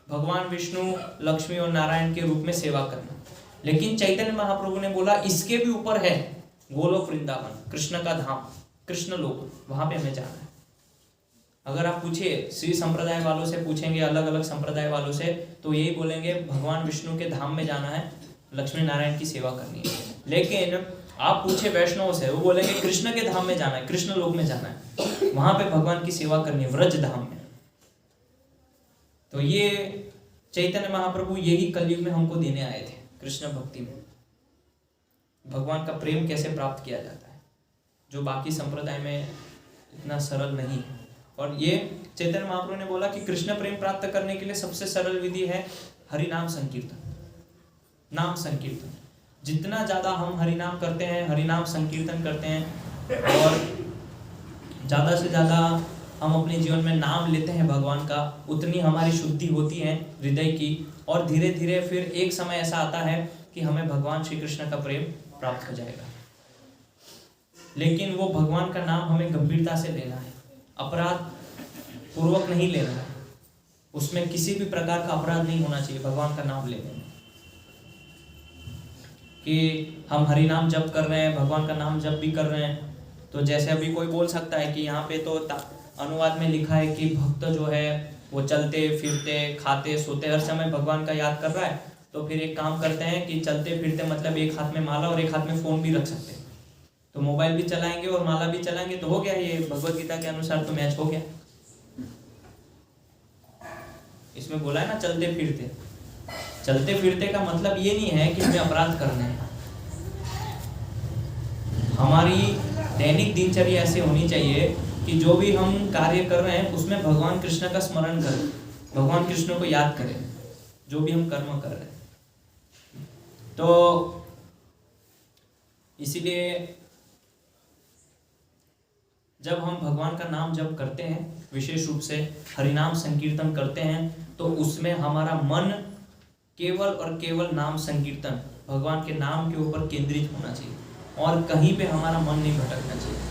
भगवान विष्णु, लक्ष्मी और नारायण के रूप में सेवा करना, लेकिन चैतन्य महाप्रभु ने बोला इसके भी ऊपर है गोलोक वृंदावन, कृष्ण का धाम, कृष्ण लोक, वहां पे हमें जाना है। अगर आप पूछिए श्री संप्रदाय वालों से, पूछेंगे अलग अलग संप्रदाय वालों से, तो यही बोलेंगे भगवान विष्णु के धाम में जाना है, लक्ष्मी नारायण की सेवा करनी है। लेकिन आप पूछे वैष्णव से, वो बोलेंगे कृष्ण के धाम में जाना है, कृष्ण लोक में जाना है, वहां पे भगवान की सेवा करनी है, व्रज धाम में। तो ये चैतन्य महाप्रभु यही कलयुग में हमको देने आए थे, कृष्ण भक्ति में भगवान का प्रेम कैसे प्राप्त किया जाता है, जो बाकी संप्रदाय में इतना सरल नहीं है। और ये चैतन्य महाप्रभु ने बोला कि कृष्ण प्रेम प्राप्त करने के लिए सबसे सरल विधि है हरि नाम संकीर्तन, नाम संकीर्तन। जितना ज्यादा हम हरि नाम करते हैं, हरि नाम संकीर्तन करते हैं, और ज्यादा से ज्यादा हम अपने जीवन में नाम लेते हैं भगवान का, उतनी हमारी शुद्धि होती है हृदय की, और धीरे धीरे फिर एक समय ऐसा आता है कि हमें भगवान श्री कृष्ण का प्रेम प्राप्त हो जाएगा। लेकिन वो भगवान का नाम हमें गंभीरता से लेना है, अपराध पूर्वक नहीं लेना है, उसमें किसी भी प्रकार का अपराध नहीं होना चाहिए भगवान का नाम लेने में। कि हम हरि नाम जप कर रहे हैं, भगवान का नाम जप भी कर रहे हैं, तो जैसे अभी कोई बोल सकता है कि यहाँ पे तो अनुवाद में लिखा है कि भक्त जो है वो चलते फिरते खाते सोते हर समय भगवान का याद कर रहा है, तो फिर एक काम करते हैं कि चलते फिरते मतलब एक हाथ में माला और एक हाथ में फोन भी रख सकते हैं, तो मोबाइल भी चलाएंगे और माला भी चलाएंगे, तो हो गया, ये भगवत गीता के अनुसार तो मैच हो गया। इसमें बोला है ना चलते फिरते, चलते फिरते का मतलब ये नहीं है कि हमें अपराध करने हैं। हमारी दैनिक दिनचर्या ऐसे होनी चाहिए कि जो भी हम कार्य कर रहे हैं उसमें भगवान कृष्ण का स्मरण करें, भगवान कृष्ण को याद करें, जो भी हम कर्म कर रहे हैं। तो इसीलिए जब हम भगवान का नाम जप करते हैं, विशेष रूप से हरिनाम संकीर्तन करते हैं, तो उसमें हमारा मन केवल और केवल नाम संकीर्तन, भगवान के नाम के ऊपर केंद्रित होना चाहिए, और कहीं पे हमारा मन नहीं भटकना चाहिए।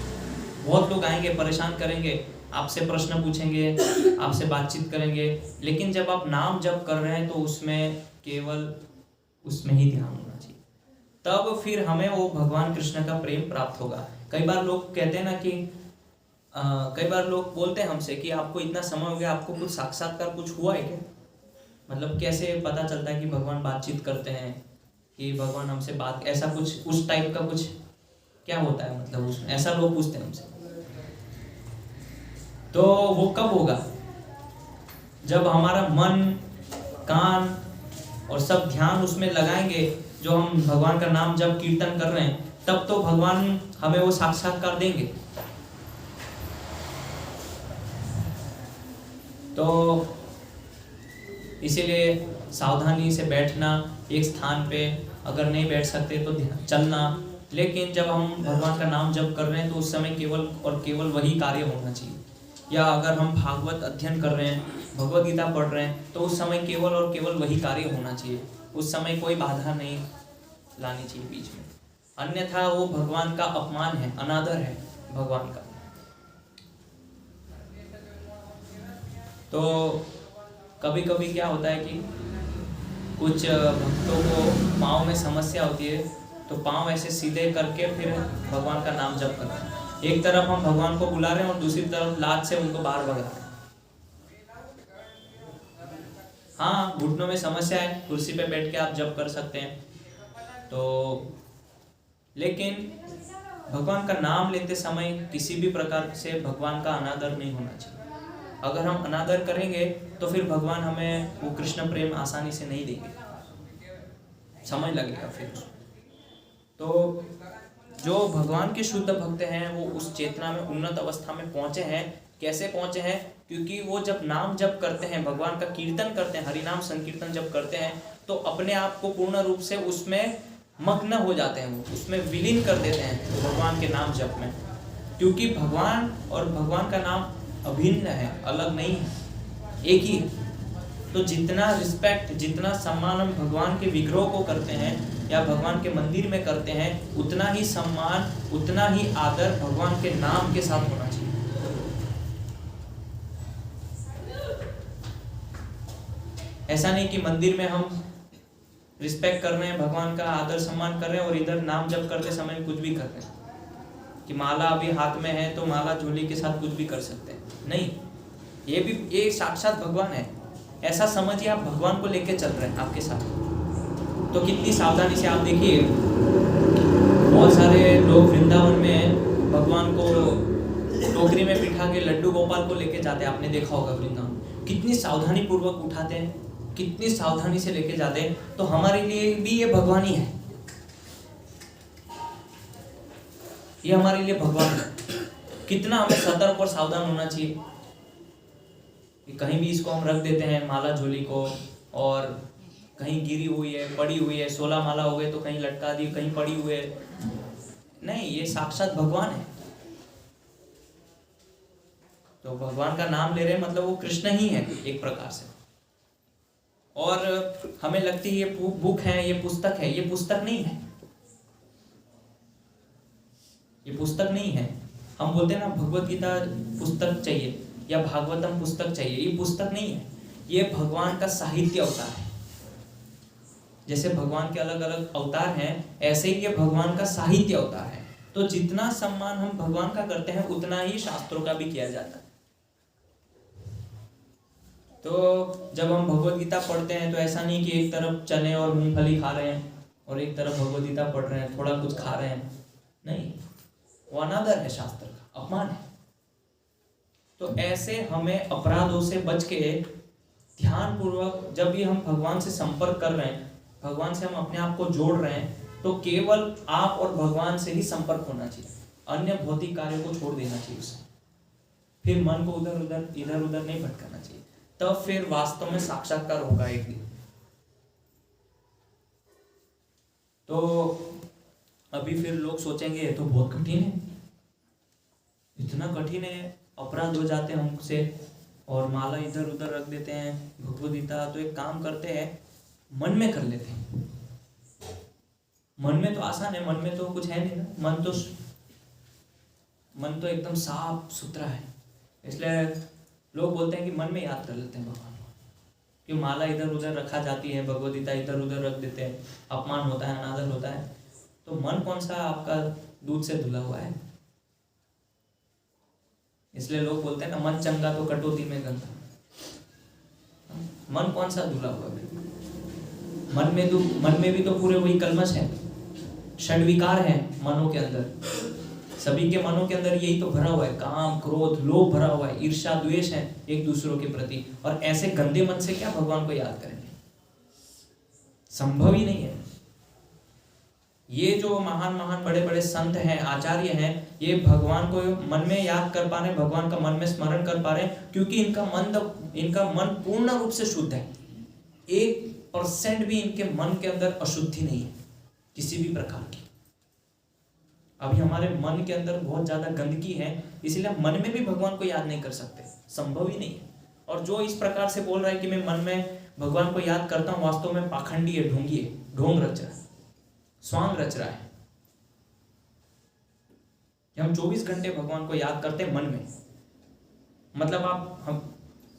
बहुत लोग आएंगे, परेशान करेंगे, आपसे प्रश्न पूछेंगे, आपसे बातचीत करेंगे, लेकिन जब आप नाम जप कर रहे हैं तो उसमें केवल उसमें ही ध्यान होना चाहिए, तब फिर हमें वो भगवान कृष्ण का प्रेम प्राप्त होगा। कई बार लोग कहते हैं ना कि कई बार लोग बोलते हैं हमसे कि आपको इतना समय हो गया, आपको कुछ साक्षात्कार कुछ हुआ है क्या? मतलब कैसे पता चलता है कि भगवान बातचीत करते हैं, कि भगवान हमसे बात, ऐसा कुछ उस टाइप का कुछ क्या होता है, मतलब उसमें ऐसा लोग पूछते हैं हमसे। तो वो कब होगा? जब हमारा मन, कान और सब ध्यान उसमें लगाएंगे, जो हम भगवान का नाम जब कीर्तन कर रहे हैं, तब तो भगवान हमें वो साक्षात्कार देंगे। तो इसीलिए सावधानी से बैठना एक स्थान पे, अगर नहीं बैठ सकते तो चलना। लेकिन जब हम भगवान का नाम जप कर रहे हैं तो उस समय केवल और केवल वही कार्य होना चाहिए। या अगर हम भागवत अध्ययन कर रहे हैं, भगवत गीता पढ़ रहे हैं, तो उस समय केवल और केवल वही कार्य होना चाहिए। उस समय कोई बाधा नहीं लानी चाहिए बीच में, अन्यथा वो भगवान का अपमान है, अनादर है भगवान का। तो कभी कभी क्या होता है कि कुछ भक्तों को पाँव में समस्या होती है, तो पाँव ऐसे सीधे करके फिर भगवान का नाम जप करते हैं। एक तरफ हम भगवान को बुला रहे हैं और दूसरी तरफ लात से उनको बाहर भगा रहे हैं। हाँ, घुटनों में समस्या है, कुर्सी पे बैठ के आप जप कर सकते हैं, तो लेकिन भगवान का नाम लेते समय किसी भी प्रकार से भगवान का अनादर नहीं होना चाहिए। अगर हम अनादर करेंगे तो फिर भगवान हमें वो कृष्ण प्रेम आसानी से नहीं देंगे, समय लगेगा फिर। तो जो भगवान के शुद्ध भक्त हैं वो उस चेतना में, उन्नत अवस्था में पहुंचे हैं। कैसे पहुंचे हैं? क्योंकि वो जब नाम जप करते हैं, भगवान का कीर्तन करते हैं, हरिनाम संकीर्तन जब करते हैं, तो अपने आप को पूर्ण रूप से उसमें मग्न हो जाते हैं, वो उसमें विलीन कर देते हैं भगवान के नाम जप में। क्योंकि भगवान और भगवान का नाम अभिन्न है, अलग नहीं है, एक ही है। तो जितना रिस्पेक्ट, जितना सम्मान हम भगवान के विग्रह को करते हैं या भगवान के मंदिर में करते हैं, उतना ही सम्मान, उतना ही आदर भगवान के नाम के साथ होना चाहिए। ऐसा नहीं कि मंदिर में हम रिस्पेक्ट कर रहे हैं, भगवान का आदर सम्मान कर रहे हैं और इधर नाम जप करते समय कुछ भी कर रहे हैं, कि माला अभी हाथ में है तो माला झोली के साथ कुछ भी कर सकते हैं। नहीं, ये साक्षात भगवान है, ऐसा समझिए आप भगवान को लेके चल रहे हैं आपके साथ। तो कितनी सावधानी से आप देखिए, बहुत सारे लोग वृंदावन में भगवान को टोकरी में बिठा के लड्डू गोपाल को लेके जाते हैं, आपने देखा होगा वृंदावन। कितनी सावधानी पूर्वक उठाते हैं, कितनी सावधानी से लेके जाते हैं। तो हमारे लिए भी ये भगवान ही है, ये हमारे लिए भगवान है। कितना हमें सतर्क और सावधान होना चाहिए कि कहीं भी इसको हम रख देते हैं माला झोली को, और कहीं गिरी हुई है, पड़ी हुई है, 16 माला हो गए तो कहीं लटका दी, कहीं पड़ी हुई है। नहीं, ये साक्षात भगवान है। तो भगवान का नाम ले रहे हैं मतलब वो कृष्ण ही है एक प्रकार से। और हमें लगती है ये बुक है, ये पुस्तक है, ये पुस्तक नहीं है, ये पुस्तक नहीं है। हम बोलते हैं ना भगवत गीता पुस्तक चाहिए या भागवतम पुस्तक चाहिए, ये पुस्तक नहीं है, ये भगवान का साहित्य अवतार है। जैसे भगवान के अलग अलग अवतार हैं, ऐसे ही ये भगवान का साहित्य अवतार है। तो जितना सम्मान हम भगवान का करते हैं उतना ही शास्त्रों का भी किया जाता है। तो जब हम भगवत गीता पढ़ते हैं तो ऐसा नहीं कि एक तरफ चने और मूंगफली खा रहे हैं और एक तरफ भगवत गीता पढ़ रहे हैं, थोड़ा कुछ खा रहे हैं। नहीं, वो अनादर है, शास्त्र का अपमान है। तो ऐसे हमें अपराधों से बच के ध्यान पूर्वक जब भी हम भगवान से संपर्क कर रहे हैं, भगवान से हम अपने आप को जोड़ रहे हैं, तो केवल आप और भगवान से ही संपर्क होना चाहिए, अन्य भौतिक कार्यों को छोड़ देना चाहिए उसे। फिर मन को इधर उधर नहीं भटकाना चाहिए, तब फिर वास्तव में साक्षात्कार होगा एक दिन। तो अभी फिर लोग सोचेंगे ये तो बहुत कठिन है, इतना कठिन है, अपराध हो जाते हैं हमसे और माला इधर उधर रख देते हैं भगवद गीता। तो एक काम करते हैं, मन में कर लेते हैं। मन में तो आसान है, मन में तो कुछ है नहीं ना, मन तो एकदम साफ सुथरा है। इसलिए लोग बोलते हैं कि मन में याद कर लेते हैं भगवान को, कि माला इधर उधर रखा जाती है, भगवद गीता इधर उधर रख देते हैं, अपमान होता है, अनादर होता है। तो मन कौन सा आपका दूध से धुला हुआ है? इसलिए लोग बोलते हैं ना, मन चंगा तो कटौती में गंगा। मन कौन सा धुला हुआ है? मन में भी तो पूरे वही कल्मश है, षड्विकार है मनों के अंदर। सभी के मनों के अंदर यही तो भरा हुआ है, काम क्रोध लोभ भरा हुआ है, ईर्ष्या द्वेष है एक दूसरों के प्रति। और ऐसे गंदे मन से क्या भगवान को याद करेंगे? संभव ही नहीं है। ये जो महान बड़े बड़े संत हैं, आचार्य हैं, ये भगवान को मन में याद कर पा रहे हैं, भगवान का मन में स्मरण कर पा रहे हैं, क्योंकि इनका मन पूर्ण रूप से शुद्ध है। एक परसेंट भी इनके मन के अंदर अशुद्धि नहीं है किसी भी प्रकार की। अभी हमारे मन के अंदर बहुत ज्यादा गंदगी है, इसलिए हम मन में भी भगवान को याद नहीं कर सकते, संभव ही नहीं है। और जो इस प्रकार से बोल रहा है कि मैं मन में भगवान को याद करता हूं, वास्तव में पाखंडी है, ढोंगी है, ढोंग रच रहा है, स्वांग रच रहा है। कि हम 24 घंटे भगवान को याद करते हैं मन में, मतलब हम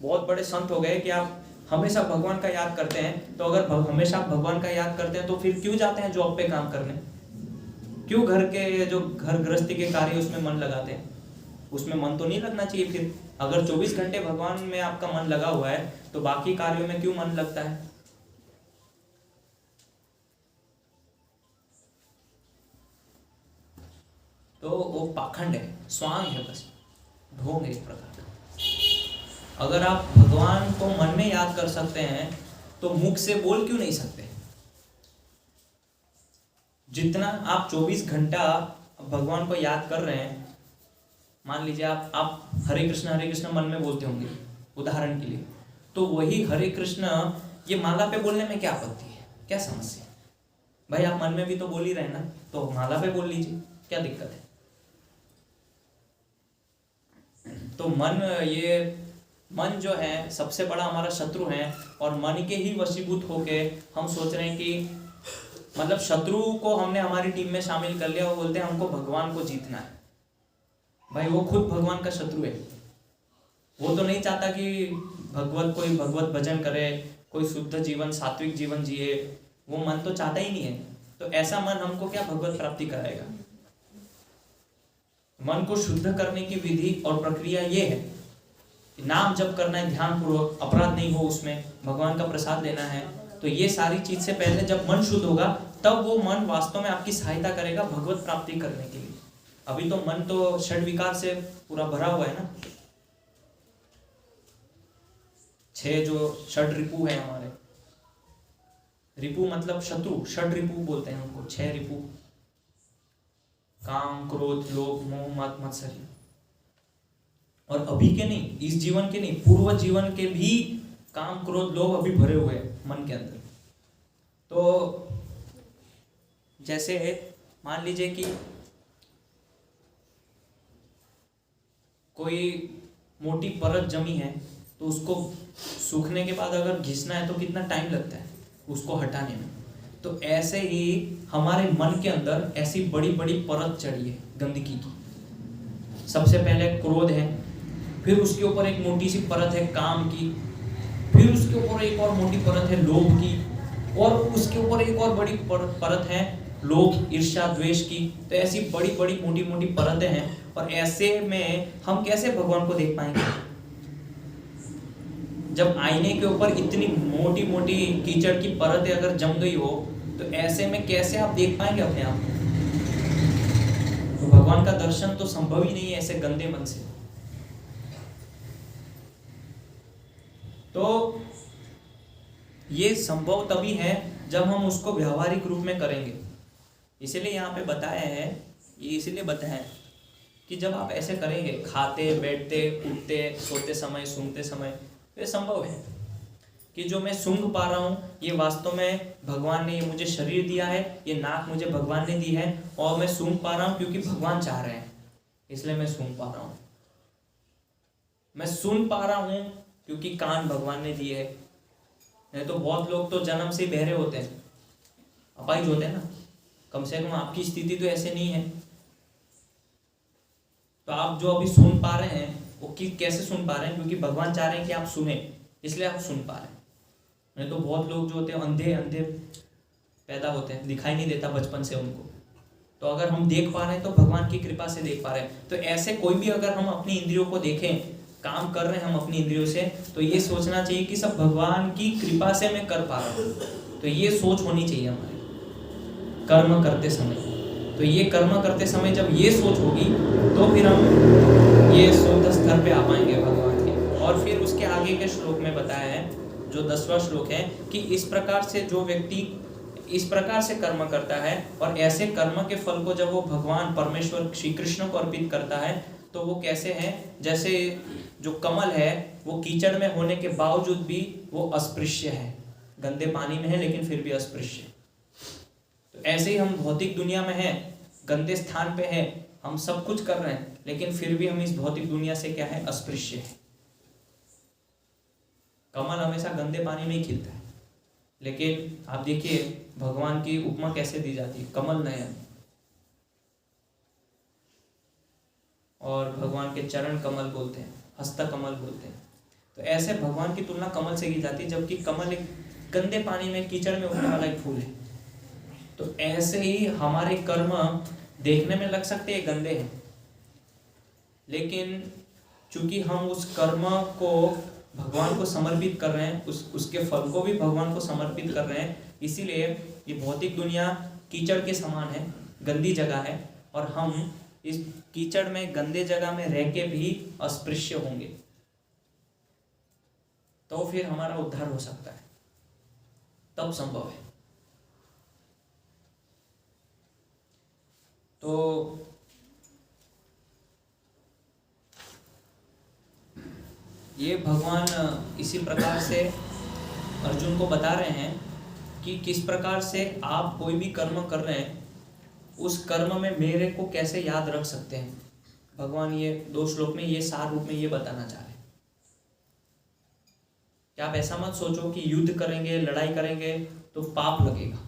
बहुत बड़े संत हो गए कि आप हमेशा भगवान का याद करते हैं। तो अगर हमेशा आप भगवान का याद करते हैं तो फिर क्यों जाते हैं जॉब पे काम करने, क्यों घर के जो घर गृहस्थी के कार्य उसमें मन लगाते हैं? उसमें मन तो नहीं लगना चाहिए। फिर अगर 24 घंटे भगवान में आपका मन लगा हुआ है तो बाकी कार्यों में क्यों मन लगता है? तो वो पाखंड है, स्वांग है, बस ढोंग है एक प्रकार का। अगर आप भगवान को मन में याद कर सकते हैं तो मुख से बोल क्यों नहीं सकते? जितना आप 24 घंटा भगवान को याद कर रहे हैं, मान लीजिए आप हरे कृष्ण मन में बोलते होंगे उदाहरण के लिए, तो वही हरे कृष्ण ये माला पे बोलने में क्या आपत्ति है, क्या समस्या है? भाई आप मन में भी तो बोल ही रहे ना, तो माला पे बोल लीजिए, क्या दिक्कत है? तो मन जो है सबसे बड़ा हमारा शत्रु है, और मन के ही वशीभूत होके हम सोच रहे हैं कि मतलब शत्रु को हमने हमारी टीम में शामिल कर लिया, वो बोलते हैं हमको भगवान को जीतना है। भाई वो खुद भगवान का शत्रु है, वो तो नहीं चाहता कि कोई भगवत भजन करे, कोई शुद्ध जीवन सात्विक जीवन जिए, वो मन तो चाहता ही नहीं है। तो ऐसा मन हमको क्या भगवत प्राप्ति कराएगा? मन को शुद्ध करने की विधि और प्रक्रिया ये है, नाम जप करना है ध्यान पूर्वक, अपराध नहीं हो उसमें, भगवान का प्रसाद लेना है। तो ये सारी चीज से पहले जब मन शुद्ध होगा तब वो मन वास्तव में आपकी सहायता करेगा भगवत प्राप्ति करने के लिए। अभी तो मन तो षड विकार से पूरा भरा हुआ है ना, 6 जो षड रिपु है हमारे, रिपु मतलब शत्रु, षड रिपु बोलते हैं उनको, 6 रिपु, काम क्रोध लोभ मोह मद मत्सर्य। और अभी के नहीं, इस जीवन के नहीं, पूर्व जीवन के भी काम क्रोध लोभ अभी भरे हुए हैं मन के अंदर। तो जैसे मान लीजिए कि कोई मोटी परत जमी है, तो उसको सूखने के बाद अगर घिसना है तो कितना टाइम लगता है उसको हटाने में। तो ऐसे ही हमारे मन के अंदर ऐसी बड़ी बड़ी परत चढ़ी है गंदगी की। सबसे पहले क्रोध है, फिर उसके ऊपर एक मोटी सी परत है काम की, फिर उसके ऊपर एक और मोटी परत है लोभ की, और उसके ऊपर एक और बड़ी परत है लोभ ईर्ष्या द्वेष की। तो ऐसी बड़ी बड़ी मोटी मोटी परतें हैं, और ऐसे में हम कैसे भगवान को देख पाएंगे? जब आईने के ऊपर इतनी मोटी मोटी कीचड़ की परतें अगर जम गई हो, तो ऐसे में कैसे आप देख पाएंगे अपने आप को? तो भगवान का दर्शन तो संभव ही नहीं है ऐसे गंदे मन से। तो ये संभव तभी है जब हम उसको व्यावहारिक रूप में करेंगे। इसलिए यहाँ पे बताया है, ये इसलिए बताया है कि जब आप ऐसे करेंगे, खाते बैठते उठते सोते समय सूंघते समय, तो ये संभव है कि जो मैं सूंघ पा रहा हूँ ये वास्तव में भगवान ने, ये मुझे शरीर दिया है, ये नाक मुझे भगवान ने दी है, और मैं सूंघ पा रहा हूँ क्योंकि भगवान चाह रहे हैं, इसलिए मैं सूंघ पा रहा हूँ। मैं सुन पा रहा हूँ क्योंकि कान भगवान ने दिए है। नहीं तो बहुत लोग तो जन्म से बहरे होते हैं, अपाहिज होते हैं ना। कम से कम आपकी स्थिति तो ऐसे नहीं है। तो आप जो अभी सुन पा रहे हैं वो कैसे सुन पा रहे हैं? क्योंकि भगवान चाह रहे हैं कि आप सुने, इसलिए आप सुन पा रहे हैं। नहीं तो बहुत लोग जो होते हैं अंधे अंधे पैदा होते हैं, दिखाई नहीं देता बचपन से उनको। तो अगर हम देख पा रहे हैं तो भगवान की कृपा से देख पा रहे हैं। तो ऐसे कोई भी अगर हम अपनी इंद्रियों को देखें, काम कर रहे हैं हम अपनी इंद्रियों से, तो ये सोचना चाहिए कि सब भगवान की कृपा से मैं कर पा रहा हूँ। तो ये सोच होनी चाहिए हमारे कर्म करते समय। तो ये कर्म करते समय जब ये सोच होगी तो फिर हम ये शुद्ध स्तर पे आ पाएंगे भगवान के। और फिर उसके आगे के श्लोक में बताया है, जो 10वां श्लोक है, कि इस प्रकार से जो व्यक्ति इस प्रकार से कर्म करता है और ऐसे कर्म के फल को जब वो भगवान परमेश्वर श्री कृष्ण को अर्पित करता है, तो वो कैसे है? जैसे जो कमल है वो कीचड़ में होने के बावजूद भी वो अस्पृश्य है, गंदे पानी में है लेकिन फिर भी अस्पृश्य है। तो ऐसे ही हम भौतिक दुनिया में हैं, गंदे स्थान पे हैं, हम सब कुछ कर रहे हैं, लेकिन फिर भी हम इस भौतिक दुनिया से क्या है, अस्पृश्य है। कमल हमेशा गंदे पानी में ही खिलता है, लेकिन आप देखिए भगवान की उपमा कैसे दी जाती है, कमल नयन, और भगवान के चरण कमल बोलते हैं, हस्त कमल बोलते हैं। तो ऐसे भगवान की तुलना कमल से की जाती है, जबकि कमल एक गंदे पानी में, कीचड़ में उगने वाला एक फूल है। तो ऐसे ही हमारे कर्म देखने में लग सकते हैं गंदे हैं, लेकिन चूंकि हम उस कर्म को भगवान को समर्पित कर रहे हैं, उसके फल को भी भगवान को समर्पित कर रहे हैं, इसीलिए ये भौतिक दुनिया कीचड़ के समान है, गंदी जगह है, और हम इस कीचड़ में, गंदे जगह में रह के भी अस्पृश्य होंगे, तो फिर हमारा उद्धार हो सकता है, तब संभव है। तो ये भगवान इसी प्रकार से अर्जुन को बता रहे हैं कि किस प्रकार से आप कोई भी कर्म कर रहे हैं, उस कर्म में मेरे को कैसे याद रख सकते हैं। भगवान ये 2 श्लोक में ये सार रूप में ये बताना चाह रहे हैं कि आप ऐसा मत सोचो कि युद्ध करेंगे, लड़ाई करेंगे तो पाप लगेगा।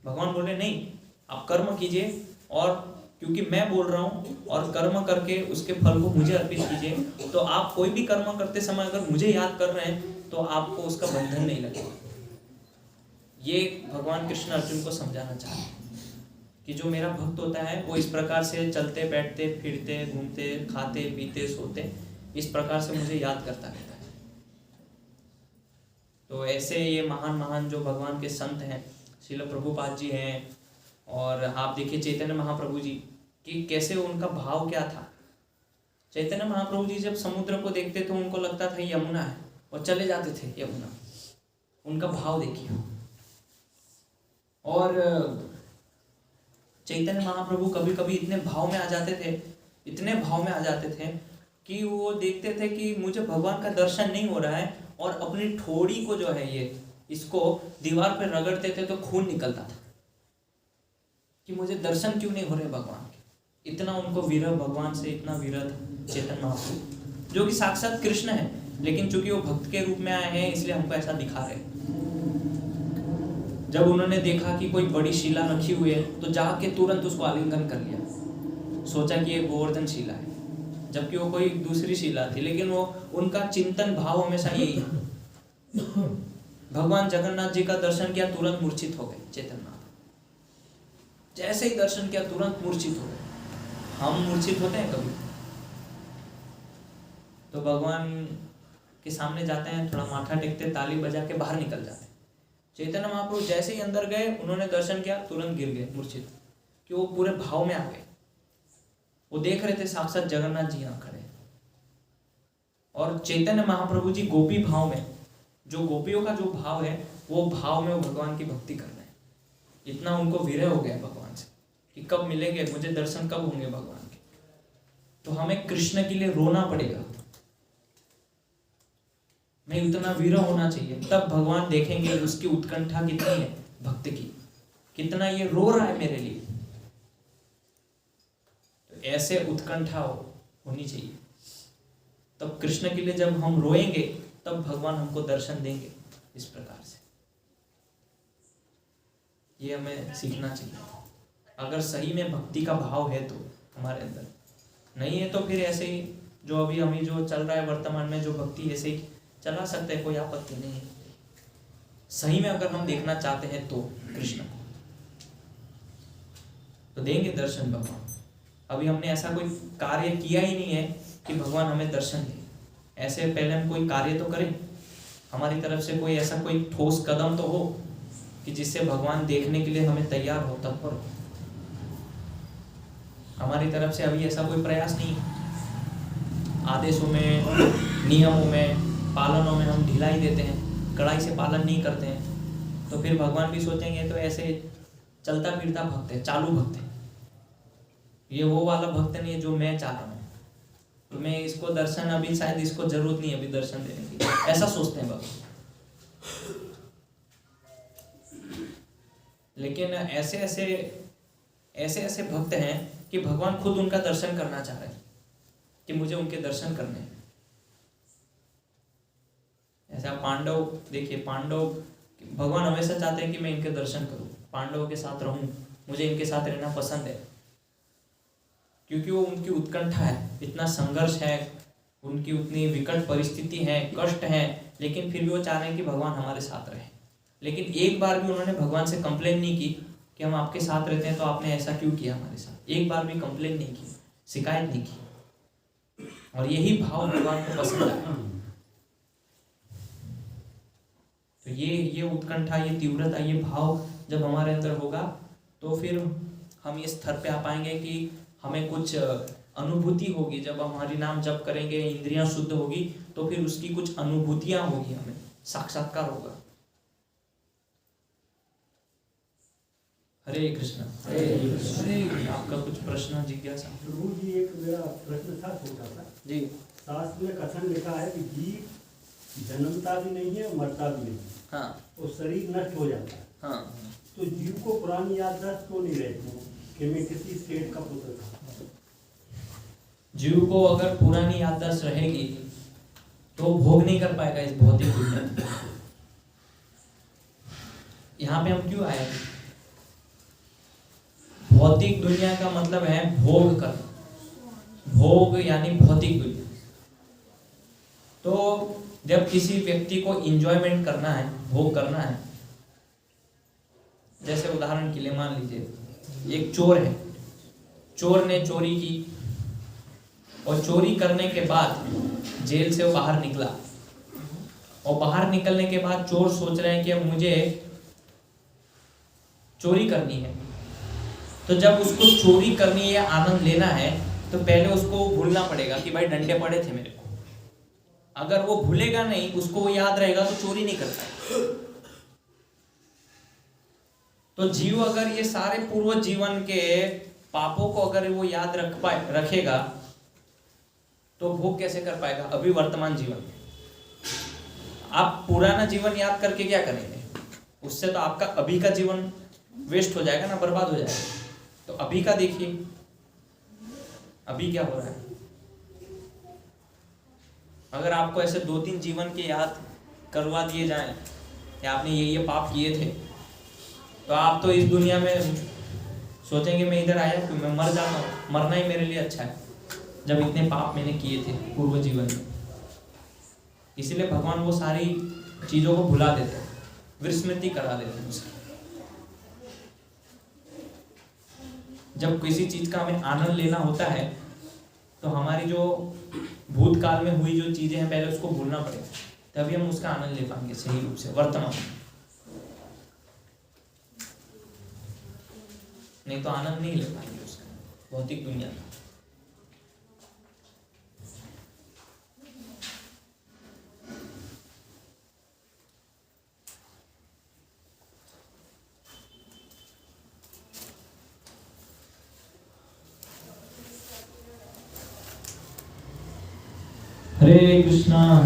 भगवान बोले नहीं, आप कर्म कीजिए, और क्योंकि मैं बोल रहा हूँ, और कर्म करके उसके फल को मुझे अर्पित कीजिए। तो आप कोई भी कर्म करते समय अगर मुझे याद कर रहे हैं तो आपको उसका बंधन नहीं लगेगा। ये भगवान कृष्ण अर्जुन को समझाना चाह रहे हैं कि जो मेरा भक्त होता है वो इस प्रकार से चलते बैठते फिरते घूमते खाते पीते सोते इस प्रकार से मुझे याद करता रहता है। तो ऐसे ये महान महान जो भगवान के संत हैं, श्रील प्रभुपाद जी हैं, और आप देखिए चैतन्य महाप्रभु जी कि कैसे उनका भाव क्या था। चैतन्य महाप्रभु जी जब समुद्र को देखते तो उनको लगता था यमुना है, और चले जाते थे यमुना। उनका भाव देखिए। और चैतन्य महाप्रभु कभी कभी इतने भाव में आ जाते थे, इतने भाव में आ जाते थे कि वो देखते थे कि मुझे भगवान का दर्शन नहीं हो रहा है, और अपनी ठोड़ी को जो है ये इसको दीवार पे रगड़ते थे तो खून निकलता था कि मुझे दर्शन क्यों नहीं हो रहे भगवान के। इतना उनको विरह भगवान से, इतना विरह था चैतन्य महाप्रभु, जो कि साक्षात कृष्ण है, लेकिन चूंकि वो भक्त के रूप में आए हैं इसलिए हमको ऐसा दिखा रहे। जब उन्होंने देखा कि कोई बड़ी शिला रखी हुई है तो जाके तुरंत उसको आलिंगन कर लिया, सोचा कि ये गोवर्धन शिला है, जबकि वो कोई दूसरी शिला थी। लेकिन वो उनका चिंतन भाव हमेशा यही है। भगवान जगन्नाथ जी का दर्शन किया, तुरंत मूर्छित हो गए चैतन्य महाप्रभु। जैसे ही दर्शन किया तुरंत मूर्छित हो गए। हम मूर्छित होते हैं कभी? तो भगवान के सामने जाते हैं, थोड़ा माथा टेकते, ताली बजा के बाहर निकल जाते हैं। चैतन्य महाप्रभु जैसे ही अंदर गए, उन्होंने दर्शन किया, तुरंत गिर गए मूर्छित, कि वो पूरे भाव में आ गए। वो देख रहे थे साक्षात जगन्नाथ जी यहाँ खड़े, और चैतन्य महाप्रभु जी गोपी भाव में, जो गोपियों का जो भाव है वो भाव में वो भगवान की भक्ति कर रहे हैं। इतना उनको विरह हो गया भगवान से कि कब मिलेंगे मुझे, दर्शन कब होंगे भगवान के। तो हमें कृष्ण के लिए रोना पड़ेगा, मैं इतना विरह होना चाहिए, तब भगवान देखेंगे उसकी उत्कंठा कितनी है भक्त की, कितना ये रो रहा है मेरे लिए। तो ऐसे उत्कंठा होनी चाहिए, तब कृष्ण के लिए जब हम रोएंगे तब भगवान हमको दर्शन देंगे। इस प्रकार से ये हमें सीखना चाहिए, अगर सही में भक्ति का भाव है तो हमारे अंदर, नहीं है तो फिर ऐसे ही जो अभी हमें जो चल रहा है वर्तमान में, जो भक्ति ऐसे ही चला सकते हैं, कोई आपत्ति नहीं है। सही में अगर हम देखना चाहते हैं तो कृष्ण को तो देंगे दर्शन भगवान। अभी हमने ऐसा कोई कार्य किया ही नहीं है कि भगवान हमें दर्शन दे। ऐसे पहले हम कोई कार्य तो करें, हमारी तरफ से कोई ऐसा कोई ठोस कदम तो हो कि जिससे भगवान देखने के लिए हमें तैयार हो, तत्पर हो। हमारी तरफ से अभी ऐसा कोई प्रयास नहीं है। आदेशों में, नियमों में, पालनों में हम ढिलाई देते हैं, कड़ाई से पालन नहीं करते हैं, तो फिर भगवान भी सोचेंगे तो ऐसे चलता फिरता भक्त है, चालू भक्त है, ये वो वाला भक्त नहीं है जो मैं चाह रहा हूँ, तो मैं इसको दर्शन, अभी शायद इसको जरूरत नहीं है अभी दर्शन देने की, ऐसा सोचते हैं भक्त। लेकिन ऐसे ऐसे भक्त हैं कि भगवान खुद उनका दर्शन करना चाह रहे हैं कि मुझे उनके दर्शन करने हैं। ऐसा पांडव देखिए, पांडव भगवान हमेशा चाहते हैं कि मैं इनके दर्शन करूं, पांडवों के साथ रहूं, मुझे इनके साथ रहना पसंद है, क्योंकि वो उनकी उत्कंठा है, इतना संघर्ष है, उनकी उतनी विकट परिस्थिति है, कष्ट है, लेकिन फिर भी वो चाह रहे हैं कि भगवान हमारे साथ रहे। लेकिन एक बार भी उन्होंने भगवान से कंप्लेन नहीं की कि हम आपके साथ रहते हैं तो आपने ऐसा क्यों किया हमारे साथ, एक बार भी कंप्लेन नहीं की, शिकायत नहीं की। और यही भाव भगवान को पसंद है। तो ये उत्कंठा, ये तीव्रता, ये भाव जब हमारे अंदर होगा तो फिर हम इस स्तर पे आ पाएंगे कि हमें कुछ अनुभूति होगी। जब हम हरि नाम जप करेंगे, इंद्रियां शुद्ध होगी, तो फिर उसकी कुछ अनुभूतियां होगी, हमें साक्षात्कार होगा। हरे कृष्ण। आपका कुछ प्रश्न, जिज्ञासा? प्रभु जी, एक मेरा प्रश्न था छोटा सा जी। शास्त्र में कथन लिखा है कि जीव जन्मता भी नहीं है, मरता भी नहीं है। हाँ। और शरीर नष्ट हो जाता है। हाँ। तो जीव को पुरानी याददाश्त क्यों नहीं रहती कि मैं किसी सेठ का पुत्र था? जीव को अगर पुरानी याददाश्त रहेगी तो भोग नहीं कर पाएगा इस भौतिक दुनिया में। यहाँ पे हम क्यों आए? भौतिक दुनिया का मतलब है भोग करना, भोग यानी भौतिक दुनिया। तो जब किसी व्यक्ति को इंजॉयमेंट करना है, भोग करना है, जैसे उदाहरण के लिए मान लीजिए एक चोर है, चोर ने चोरी की और चोरी करने के बाद जेल से वो बाहर निकला, और बाहर निकलने के बाद चोर सोच रहे हैं कि अब मुझे चोरी करनी है। तो जब उसको चोरी करनी है, आनंद लेना है, तो पहले उसको भूलना पड़ेगा कि भाई डंडे पड़े थे मेरे को। अगर वो भूलेगा नहीं, उसको वो याद रहेगा, तो चोरी नहीं करता। तो जीव अगर ये सारे पूर्व जीवन के पापों को अगर वो याद रखेगा तो भोग कैसे कर पाएगा अभी वर्तमान जीवन में? आप पुराना जीवन याद करके क्या करेंगे? उससे तो आपका अभी का जीवन वेस्ट हो जाएगा ना, बर्बाद हो जाएगा। तो अभी का देखिए, अभी क्या हो रहा है। अगर आपको ऐसे 2-3 जीवन के याद करवा दिए जाएं कि आपने ये पाप किए थे, तो आप तो इस दुनिया में सोचेंगे मैं इधर आया क्यों, मैं मर जाता हूँ, मरना ही मेरे लिए अच्छा है, जब इतने पाप मैंने किए थे पूर्व जीवन में। इसीलिए भगवान वो सारी चीजों को भुला देते हैं, विस्मृति करा देते हैं उसकी। जब किसी चीज का हमें आनंद लेना होता है तो हमारी जो भूतकाल में हुई जो चीजें हैं पहले उसको भूलना पड़ेगा, तभी हम उसका आनंद ले पाएंगे सही रूप से वर्तमान में। नहीं तो आनंद नहीं ले पाएंगे उसका भौतिक दुनिया का। हरे कृष्णा हरे